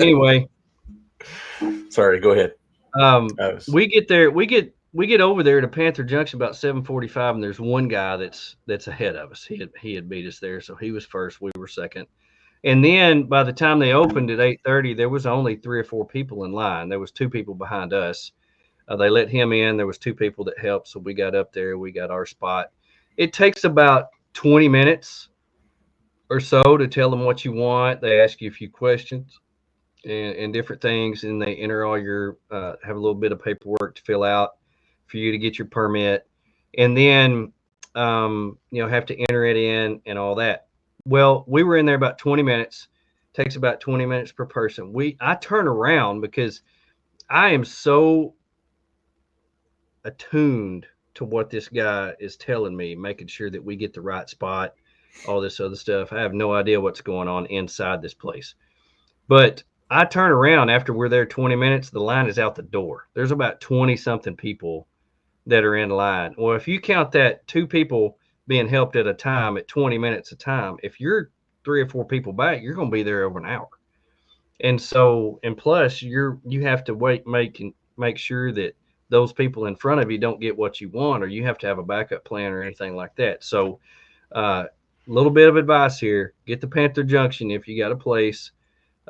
Anyway, Sorry, go ahead. we get there. We get over there to Panther Junction about 7:45, and there's one guy that's ahead of us. He had beat us there, so he was first. We were second. And then by the time they opened at 8:30, there was only 3 or 4 people in line. There was 2 people behind us. They let him in. There was 2 people that helped, so we got up there. We got our spot. It takes about 20 minutes or so to tell them what you want. They ask you a few questions and different things, and they enter all your have a little bit of paperwork to fill out for you to get your permit, and then have to enter it in and all that. Well, we were in there about 20 minutes. Takes about 20 minutes per person. I turn around because I am so attuned to what this guy is telling me, making sure that we get the right spot, all this other stuff. I have no idea what's going on inside this place. But I turn around after we're there 20 minutes, the line is out the door. There's about 20 something people that are in line. Well, if you count that 2 people being helped at a time at 20 minutes a time, if you're 3 or 4 people back, you're going to be there over an hour. And so, and plus you have to make sure that those people in front of you don't get what you want, or you have to have a backup plan or anything like that. So, a little bit of advice here: get to Panther Junction if you got a place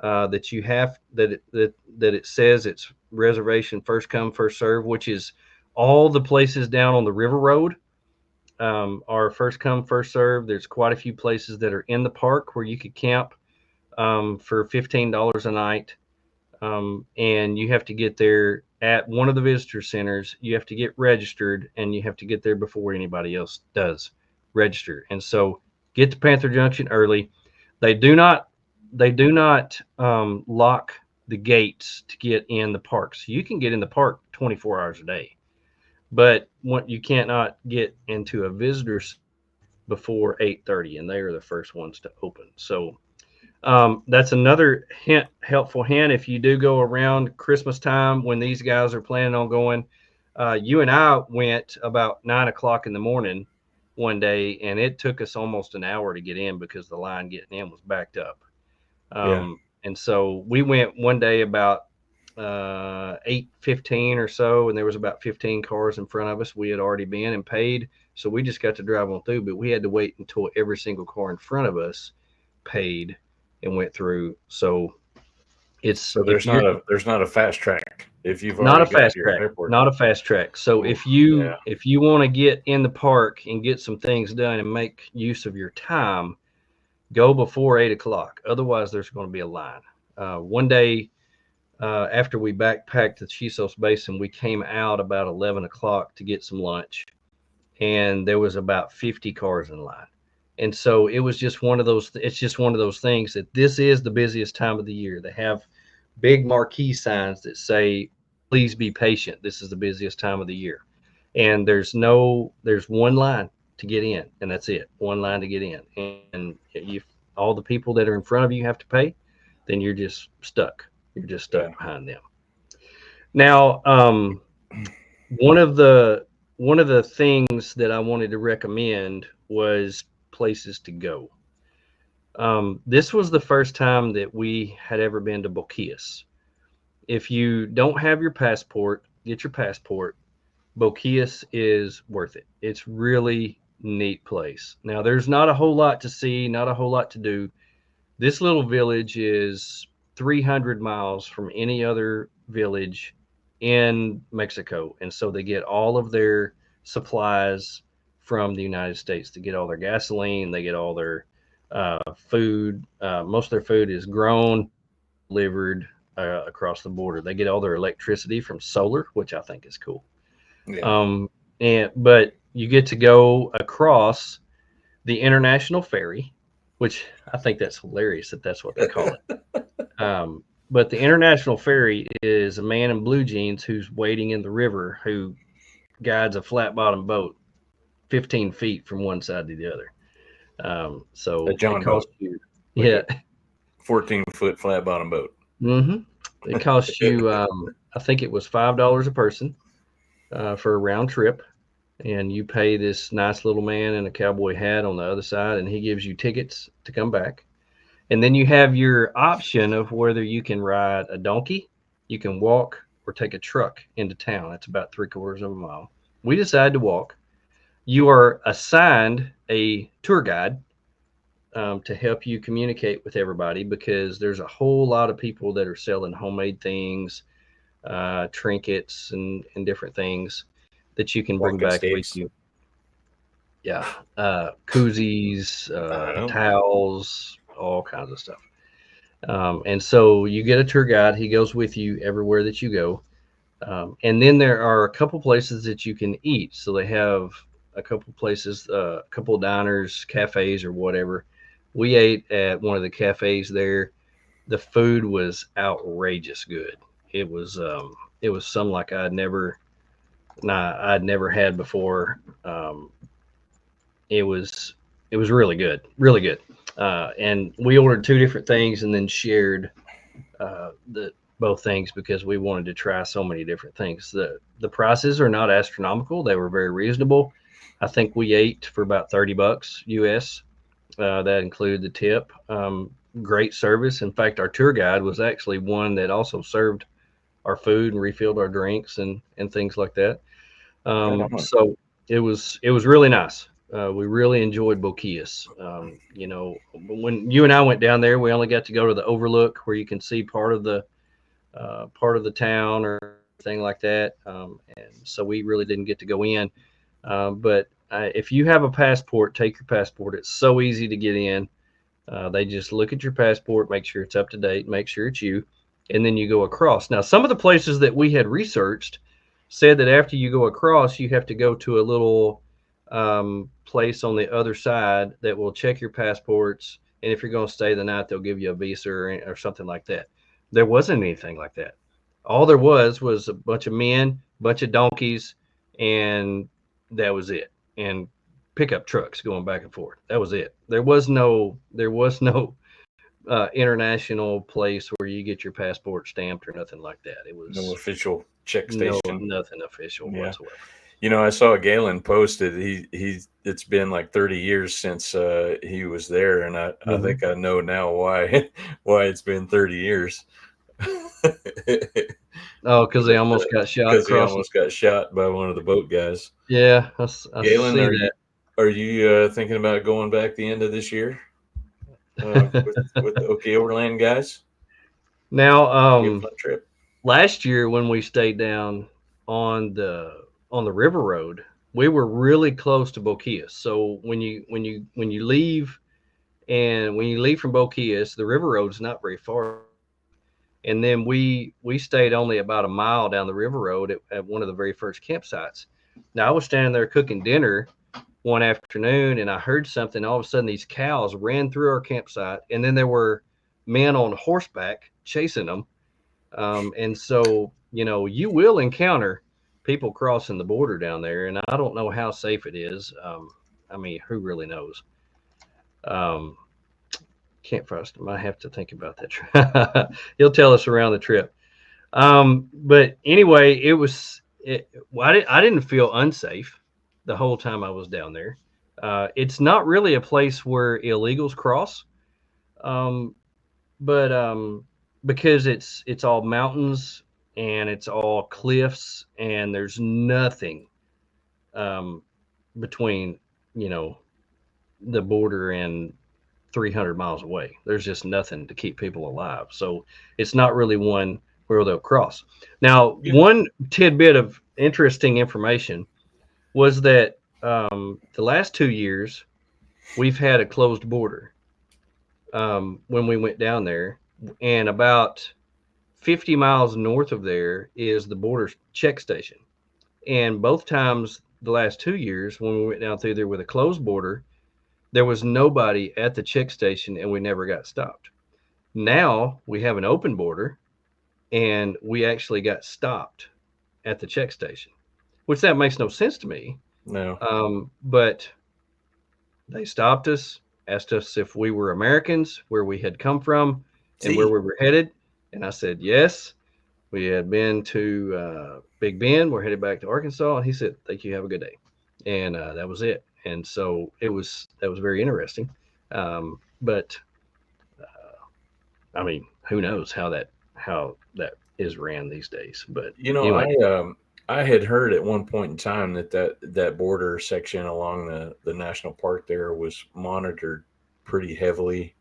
that you have that it says it's reservation first come first serve, which is all the places down on the river road are first come first serve. There's quite a few places that are in the park where you could camp for $15 a night, and you have to get there at one of the visitor centers. You have to get registered, and you have to get there before anybody else does register. And so get to Panther Junction early. They do not lock the gates to get in the park. So you can get in the park 24 hours a day, but you cannot get into a visitor before 8:30, and they are the first ones to open. So that's another helpful hint. If you do go around Christmas time when these guys are planning on going, you and I went about 9 o'clock in the morning one day, and it took us almost an hour to get in because the line getting in was backed up. And so we went one day about 8:15 or so, and there was about 15 cars in front of us. We had already been and paid, so we just got to drive on through, but we had to wait until every single car in front of us paid and went through. So there's not a fast track if you've not already a fast got your track, paperwork. not a fast track. So if you want to get in the park and get some things done and make use of your time, go before 8 o'clock. Otherwise, there's going to be a line. One day after we backpacked the Chisos Basin, we came out about 11 o'clock to get some lunch, and there was about 50 cars in line. And so it was just one of those. It's just one of those things that this is the busiest time of the year. They have big marquee signs that say, "Please be patient. This is the busiest time of the year." And there's one line to get in, and that's it. One line to get in, and if all the people that are in front of you have to pay, then you're just stuck. You're just stuck behind them. Now, one of the things that I wanted to recommend was places to go. This was the first time that we had ever been to Boquillas. If you don't have your passport, get your passport. Boquillas is worth it. It's really neat place. Now, there's not a whole lot to see, not a whole lot to do. This little village is 300 miles from any other village in Mexico. And so they get all of their supplies from the United States. They get all their gasoline, they get all their food. Most of their food is grown, delivered across the border. They get all their electricity from solar, which I think is cool. Yeah. But you get to go across the international ferry, which I think that's hilarious that's what they call it. But the international ferry is a man in blue jeans who's wading in the river, who guides a flat bottom boat 15 feet from one side to the other. So a John boat. yeah, 14-foot flat bottom boat. Mm-hmm. It costs you, I think it was $5 a person for a round trip, and you pay this nice little man in a cowboy hat on the other side, and he gives you tickets to come back. And then you have your option of whether you can ride a donkey, you can walk, or take a truck into town. That's about 3/4 of a mile. We decided to walk. You are assigned a tour guide to help you communicate with everybody because there's a whole lot of people that are selling homemade things, trinkets, and different things that you can bring Walking back with sticks. you. Yeah, koozies, know. towels, all kinds of stuff. And so you get a tour guide. He goes with you everywhere that you go. And then there are a couple places that you can eat. So they have a couple places, a couple diners, cafes, or whatever. We ate at one of the cafes there. The food was outrageous good. It was some like I'd never had before. It was it was really good, really good. And we ordered two different things and then shared the both things because we wanted to try so many different things. The prices are not astronomical; they were very reasonable. I think we ate for about $30 US. That included the tip. Great service. In fact, our tour guide was actually one that also served our food and refilled our drinks and things like that. So it was really nice. We really enjoyed Boquillas. You know, when you and I went down there, we only got to go to the overlook where you can see part of the town or anything like that. And so we really didn't get to go in. But if you have a passport, take your passport. It's so easy to get in. They just look at your passport, make sure it's up to date, make sure it's you, and then you go across. Now, some of the places that we had researched said that after you go across, you have to go to a little place on the other side that will check your passports. And if you're going to stay the night, they'll give you a visa or something like that. There wasn't anything like that. All there was a bunch of men, a bunch of donkeys, and that was it. And pickup trucks going back and forth. That was it. There was no international place where you get your passport stamped or nothing like that. It was No official check station. nothing official whatsoever. You know, I saw Galen posted. It's been like 30 years since he was there, and I think I know now why it's been 30 years. Oh, because they almost got shot Because he across. almost got shot by one of the boat guys. Yeah, I Galen, see that. are you thinking about going back the end of this year with the OK Overland guys? Now, Be a fun trip. last year when we stayed down on the river road, we were really close to Boquillas. So when you leave from Boquillas, the river road's not very far. And then we stayed only about a mile down the river road at one of the very first campsites. Now I was standing there cooking dinner one afternoon and I heard something. All of a sudden these cows ran through our campsite and then there were men on horseback chasing them. And so, you know, you will encounter people crossing the border down there, and I don't know how safe it is. I mean, who really knows? Um, can't trust him. I have to think about that. He'll tell us around the trip. But anyway, I didn't feel unsafe the whole time I was down there. It's not really a place where illegals cross. Um, but because it's all mountains and it's all cliffs and there's nothing between you know the border and 300 miles away. There's just nothing to keep people alive, so it's not really one where they'll cross. Now, one tidbit of interesting information was that the last 2 years we've had a closed border when we went down there, and about 50 miles north of there is the border check station. And both times the last 2 years, when we went down through there with a closed border, there was nobody at the check station and we never got stopped. Now we have an open border and we actually got stopped at the check station, which that makes no sense to me. No. But they stopped us, asked us if we were Americans, where we had come from, and where we were headed. And I said, yes. We had been to Big Bend. We're headed back to Arkansas. And he said, thank you. Have a good day. And that was it. And so that was very interesting. But I mean, who knows how that is ran these days. But You know, anyway, I had heard at one point in time that border section along the national park there was monitored pretty heavily,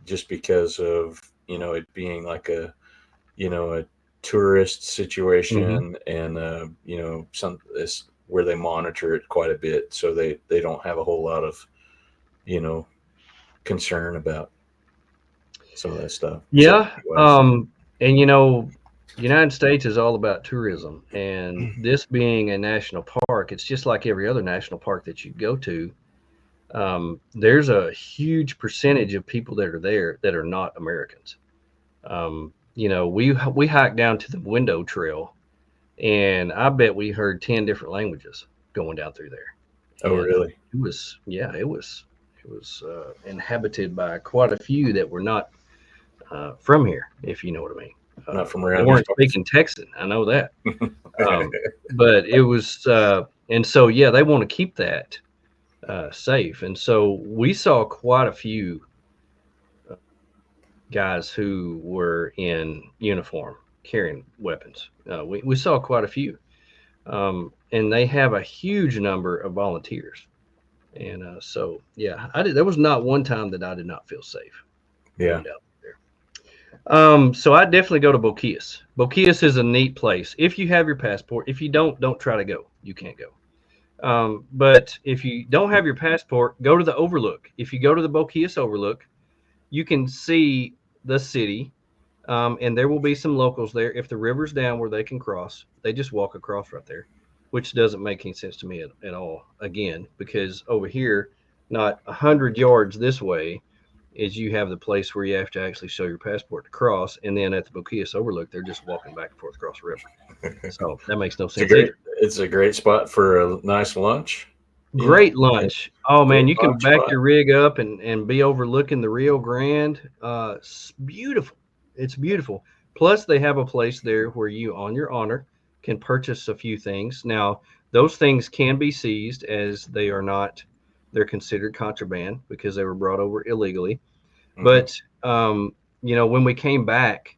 just because of it being like a tourist mhm. situation, and some this where they monitor it quite a bit, so they don't have a whole lot of you know concern about some of that stuff, Yeah. safety wise. And United States is all about tourism, and this being a national park, it's just like every other national park that you go to. There's a huge percentage of people that are there that are not Americans. We hiked down to the window trail, and I bet we heard 10 different languages going down through there. Oh, And really? it was inhabited by quite a few that were not from here, if you know what I mean. Not from They around these weren't parts. speaking Texan, I know that. But it was, and so yeah, they want to keep that safe. And so we saw quite a few guys who were in uniform carrying weapons. We saw quite a few, and they have a huge number of volunteers. And so yeah, I did. There was not one time that I did not feel safe Yeah. going down there. So I definitely go to Boquillas. Boquillas is a neat place if you have your passport. If you don't try to go. You can't go. But if you don't have your passport, go to the Overlook. If you go to the Boquillas Overlook, you can see the city, and there will be some locals there. If the river's down where they can cross, they just walk across right there, which doesn't make any sense to me at all. Again, because over here, not 100 yards this way, is you have the place where you have to actually show your passport to cross, and then at the Boquillas Overlook, they're just walking back and forth across the river. So that makes no It's a sense great either. it's a great spot for a nice lunch. Great At lunch. Oh man, you can 3 o'clock back spot. your rig up and be overlooking the Rio Grande. It's beautiful. It's beautiful. Plus, they have a place there where you, on your honor, can purchase a few things. Now, those things can be seized as they are not. They're considered contraband because they were brought over illegally. Hmm. But when we came back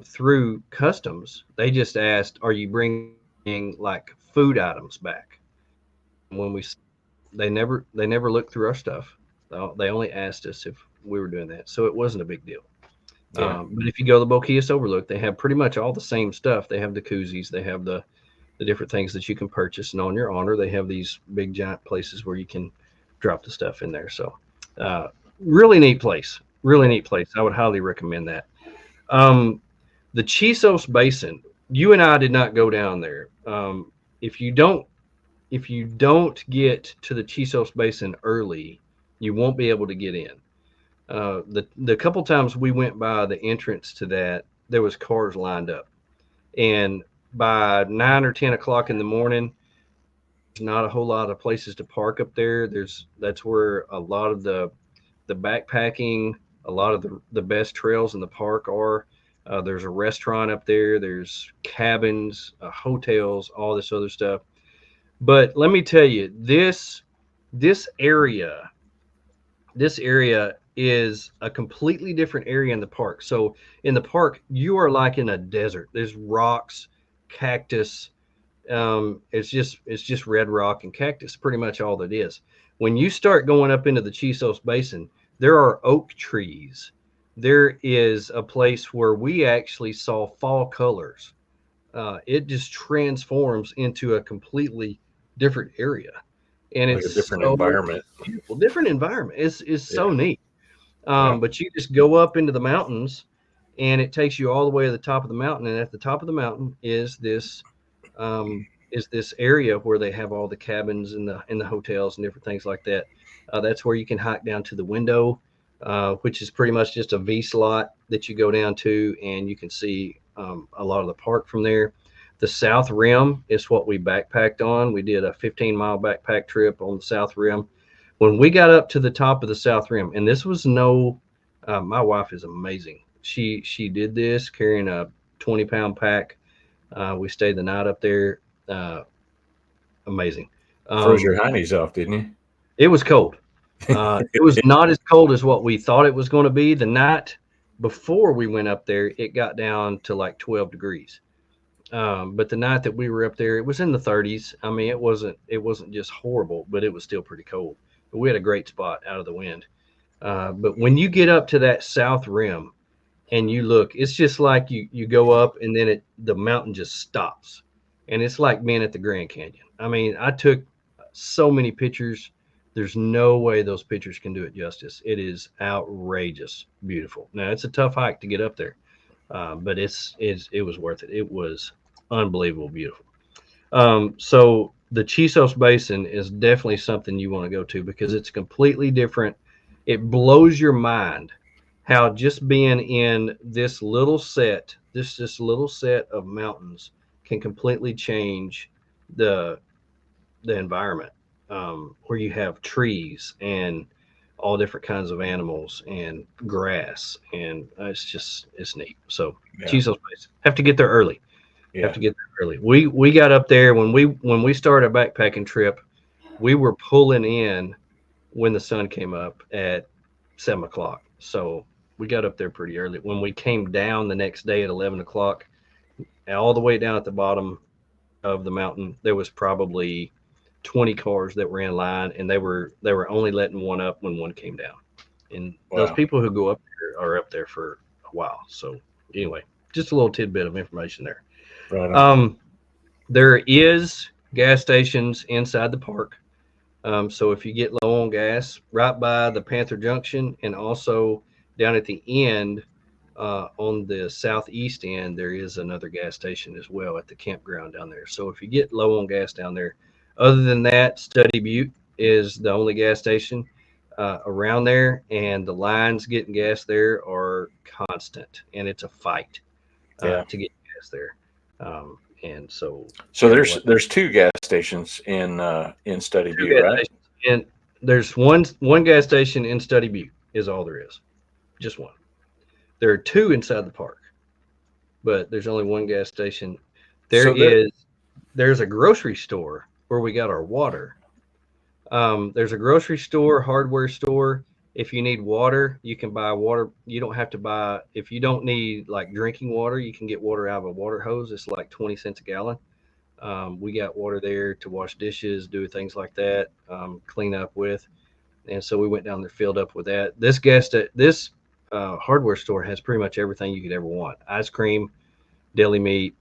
through customs, they just asked, "Are you bringing like food items back?" When they never looked through our stuff. They only asked us if we were doing that, so it wasn't a big deal. Yeah. But if you go to the Boquillas Overlook, they have pretty much all the same stuff. They have the koozies, they have the different things that you can purchase, and on your honor, they have these big giant places where you can drop the stuff in there. So, uh, really neat place. Really Yeah. neat place. I would highly recommend that. Um, the Chisos Basin. You and I did not go down there. If you don't if you don't get to the Chisos Basin early, you won't be able to get in. The couple times we went by the entrance to that, there was cars lined up, and by 9 or 10 o'clock in the morning, there's not a whole lot of places to park up there. That's where a lot of the backpacking, a lot of the best trails in the park are. There's a restaurant up there. There's cabins, hotels, all this other stuff. But let me tell you, this area this area is a completely different area in the park. So in the park, you are like in a desert. There's rocks, cactus. It's just red rock and cactus, pretty much all that is. When you start going up into the Chisos Basin, there are oak trees. There is a place where we actually saw fall colors. It just transforms into a completely different area, and Like a it's different so environment. beautiful. Different environment. It's so Yeah. neat. Wow. But you just go up into the mountains, and it takes you all the way to the top of the mountain. And at the top of the mountain um, is this area where they have all the cabins and the hotels and different things like that. That's where you can hike down to the window, which is pretty much just a V slot that you go down to, and you can see a lot of the park from there. The South Rim is what we backpacked on. We did a 15-mile backpack trip on the South Rim. When we got up to the top of the South Rim, and this was no, my wife is amazing she did this carrying a 20-pound pack. We stayed the night up there. Uh, Amazing. Froze your Um, heinies off, didn't you? it was cold. It was not as cold as what we thought it was going to be. The night before we went up there, it got down to like 12 degrees. But the night that we were up there, it was in the 30s. I mean, it wasn't just horrible, but it was still pretty cold. But we had a great spot out of the wind. But when you get up to that south rim and you look, it's just like you go up and then the mountain just stops, and it's like being at the Grand Canyon. I mean, I took so many pictures. There's no way those pictures can do it justice. It is outrageous, beautiful. Now it's a tough hike to get up there, but it was worth it. It was unbelievable, beautiful. So the Chisos Basin is definitely something you want to go to because it's completely different. It blows your mind how just being in this little set of mountains can completely change the the environment, where you have trees and all different kinds of animals and grass, and it's neat. So Yeah. Chisos Basin, have to get there early. Have Yeah. to get there early. We got up there when we started a backpacking trip. We were pulling in when the sun came up at 7 o'clock. So we got up there pretty early. When we came down the next day at 11 o'clock, all the way down at the bottom of the mountain, there was probably 20 cars that were in line, and they were only letting one up when one came down. And those Wow. people who go up there are up there for a while. So anyway, just a little tidbit of information there. Right on. There is gas stations inside the park. So if you get low on gas, right by the Panther Junction, and also down at the end, on the southeast end, there is another gas station as well at the campground down there. So if you get low on gas down there, other than that, Study Butte is the only gas station around there, and the lines getting gas there are constant, and it's a fight Yeah. to get gas there. And so, So anyway, there's two gas stations in Study two Butte, gas right? stations, and there's one gas station in Study Butte is all there is, just one. There are two inside the park, but there's only one gas station. There So there, is there's a grocery store where we got our water. There's a grocery store, hardware store. If you need water, you can buy water. You don't have to buy if you don't need like drinking water. You can get water out of a water hose. It's like 20 cents a gallon. We got water there to wash dishes, do things like that, clean up with, and so we went down there, filled up with that. This hardware store has pretty much everything you could ever want: ice cream, deli meat,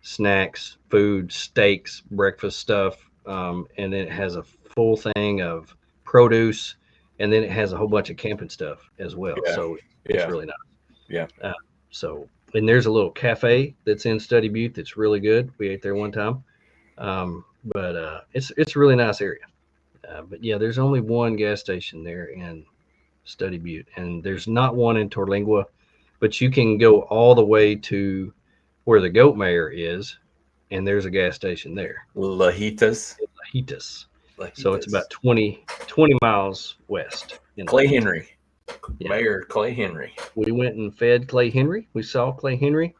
snacks, food, steaks, breakfast stuff, and then it has a full thing of produce, and then it has a whole bunch of camping stuff as well. yeah, So it's yeah, really nice. yeah. Uh, so and there's a little cafe that's in Study Butte that's really good. We ate there one time, but it's a really nice area. But yeah, there's only one gas station there in Study Butte, and there's not one in Torlingua, but you can go all the way to where the Goat Mayor is, and there's a gas station there, Lajitas. Lajitas. So it's Lajitas. about 20 miles west. In Clay Lajitas. Henry. Yeah. Mayor Clay Henry. We went and fed Clay Henry. We saw Clay Henry.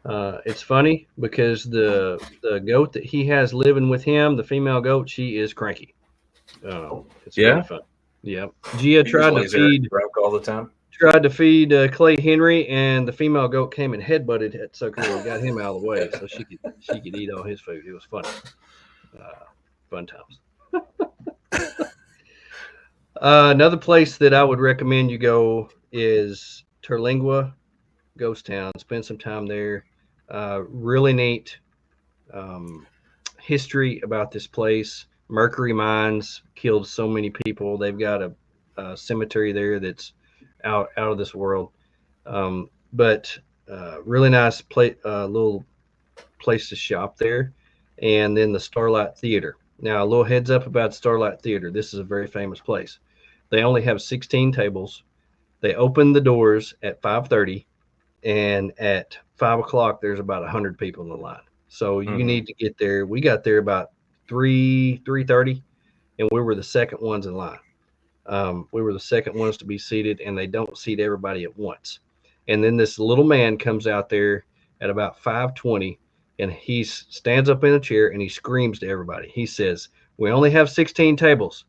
It's funny because the goat that he has living with him, the female goat, she is cranky. It's Yeah? really fun. Yeah. Gia He just tried to lays there feed drunk all the time. Clay Henry, and the female goat came and headbutted that sucker and got him out of the way so she could eat all his food. It was funny. Fun times. Another place that I would recommend you go is Terlingua Ghost Town. Spend some time there. Really neat history about this place. Mercury mines killed so many people. They've got a cemetery there that's out of this world. But really nice little place to shop there. And then the Starlight Theater. Now, a little heads up about Starlight Theater. This is a very famous place. They only have 16 tables. They open the doors at 5:30, and at 5 o'clock, there's about 100 people in the line. So you need to get there. We got there about 3:30, and we were the second ones in line. We were the second ones to be seated, and they don't seat everybody at once. And then this little man comes out there at about 5:20, and he stands up in a chair and he screams to everybody. He says, "We only have 16 tables.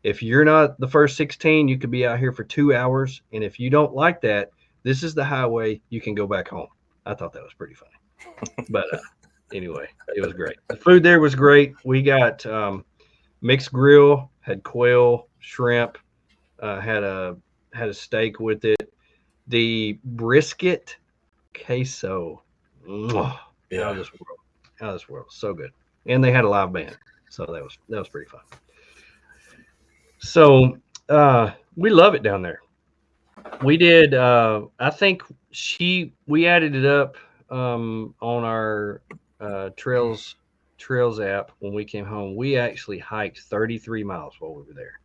If you're not the first 16, you could be out here for 2 hours. And if you don't like that, this is the highway. You can go back home." I thought that was pretty funny. But anyway, it was great. The food there was great. We got mixed grill, had quail, shrimp, had a steak with it. The brisket queso, out of this world, out of this world, so good. And they had a live band, so that was pretty fun. So we love it down there. We did. I think we added it up on our trails app when we came home. We actually hiked 33 miles while we were there.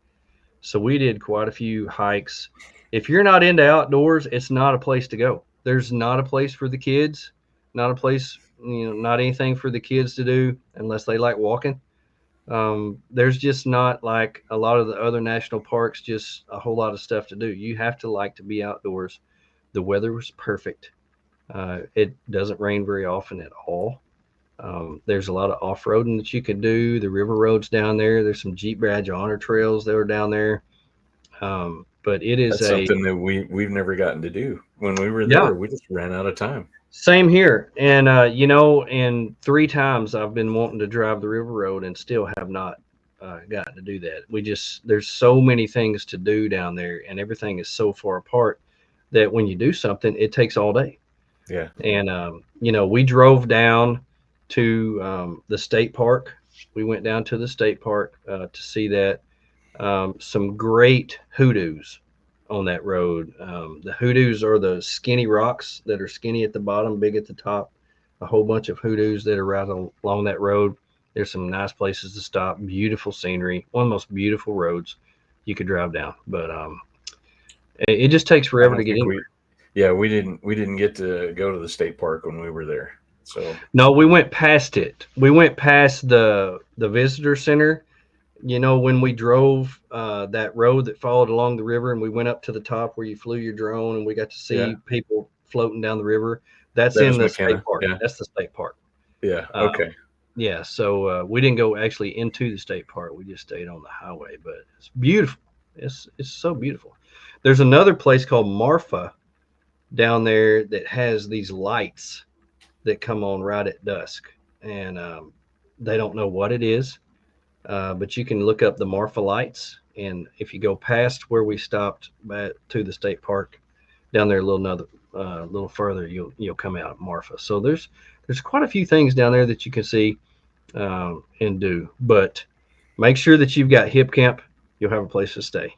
So we did quite a few hikes. If you're not into outdoors, it's not a place to go. There's not a place for the kids, not a place, not anything for the kids to do unless they like walking. There's just not like a lot of the other national parks, just a whole lot of stuff to do. You have to like to be outdoors. The weather was perfect. It doesn't rain very often at all. There's a lot of off-roading that you could do. The river roads down there. There's some Jeep Badge Honor trails that are down there. But it is something that we've never gotten to do. When we were there, we just ran out of time. Same here. And, and 3 times I've been wanting to drive the river road and still have not gotten to do that. There's so many things to do down there, and everything is so far apart that when you do something, it takes all day. Yeah. And, we drove down to the state park. We went down to the state park to see that. Some great hoodoos on that road. The hoodoos are the skinny rocks that are skinny at the bottom, big at the top. A whole bunch of hoodoos that are right along that road. There's some nice places to stop. Beautiful scenery. One of the most beautiful roads you could drive down. But it just takes forever to get in. We didn't get to go to the state park when we were there. So no, we went past it. We went past the visitor center. When we drove that road that followed along the river, and we went up to the top where you flew your drone, and we got to see people floating down the river. That's in the state park. Yeah. That's the state park. Yeah. Okay. Yeah. So we didn't go actually into the state park. We just stayed on the highway, but it's beautiful. It's so beautiful. There's another place called Marfa down there that has these lights that come on right at dusk, and they don't know what it is. But you can look up the Marfa lights, and if you go past where we stopped back to the state park, down there a little further, you'll come out at Marfa. So there's quite a few things down there that you can see and do. But make sure that you've got Hip Camp. You'll have a place to stay.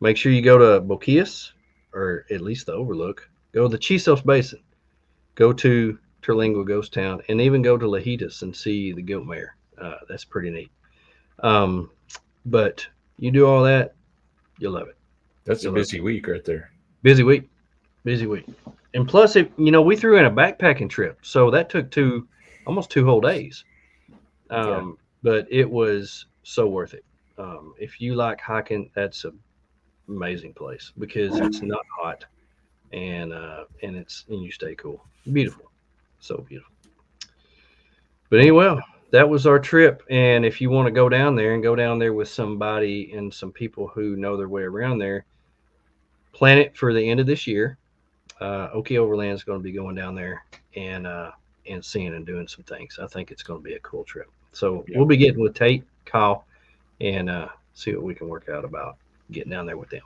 Make sure you go to Boquillas, or at least the Overlook. Go to the Chisos Basin. Go to Terlingua Ghost Town, and even go to Lajitas and see the goat mare. That's pretty neat. But you do all that, you'll love it. That's a busy week right there. Busy week. And plus, we threw in a backpacking trip, so that took almost 2 whole days. But it was so worth it. If you like hiking, that's an amazing place because it's not hot, and you stay cool. Beautiful, so beautiful. But anyway, that was our trip. And if you want to go down there with somebody and some people who know their way around there, plan it for the end of this year. Okie Overland is going to be going down there and seeing and doing some things. I think it's going to be a cool trip. So we'll be getting with Tate, Kyle, and see what we can work out about getting down there with them.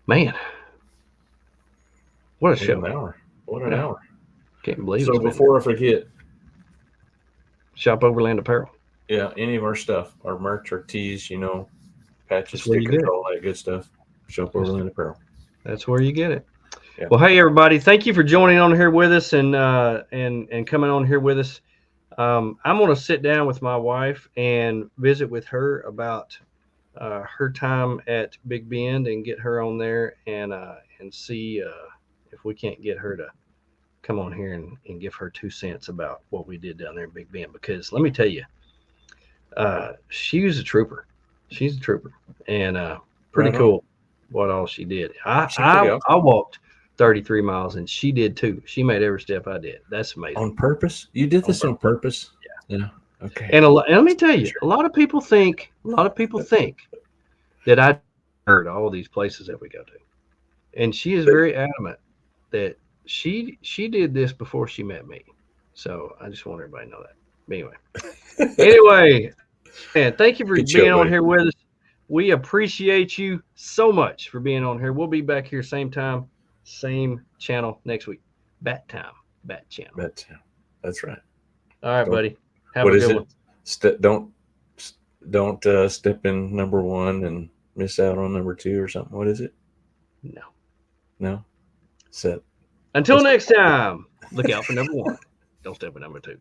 Man, what a show! What an hour! Can't believe it. So before I forget, shop Overland Apparel. Yeah, any of our stuff, our merch, our tees, patches, stickers, all that good stuff. Shop Overland Apparel. That's where you get it. Yeah. Well, hey everybody, thank you for joining on here with us and coming on here with us. I'm going to sit down with my wife and visit with her about her time at Big Bend and get her on there and see if we can't get her to come on here and give her 2 cents about what we did down there in Big Bend. Because let me tell you, she was a trooper. She's a trooper, and pretty cool what all she did. I 33 miles, and she did too. She made every step I did. That's amazing. On purpose? You did this on purpose? Yeah. Okay. And and let me tell you, a lot of people think that I heard all these places that we go to, and she is very adamant that she did this before she met me. So I just want everybody to know that. Anyway, man, thank you for being on here with us. We appreciate you so much for being on here. We'll be back here same time, same channel next week. Bat channel. That's right. All right, buddy. Have a good one. Don't step in number 1 and miss out on number 2 or something. What is it? No. Set. Until next time, look out for number 1. Don't step in number 2.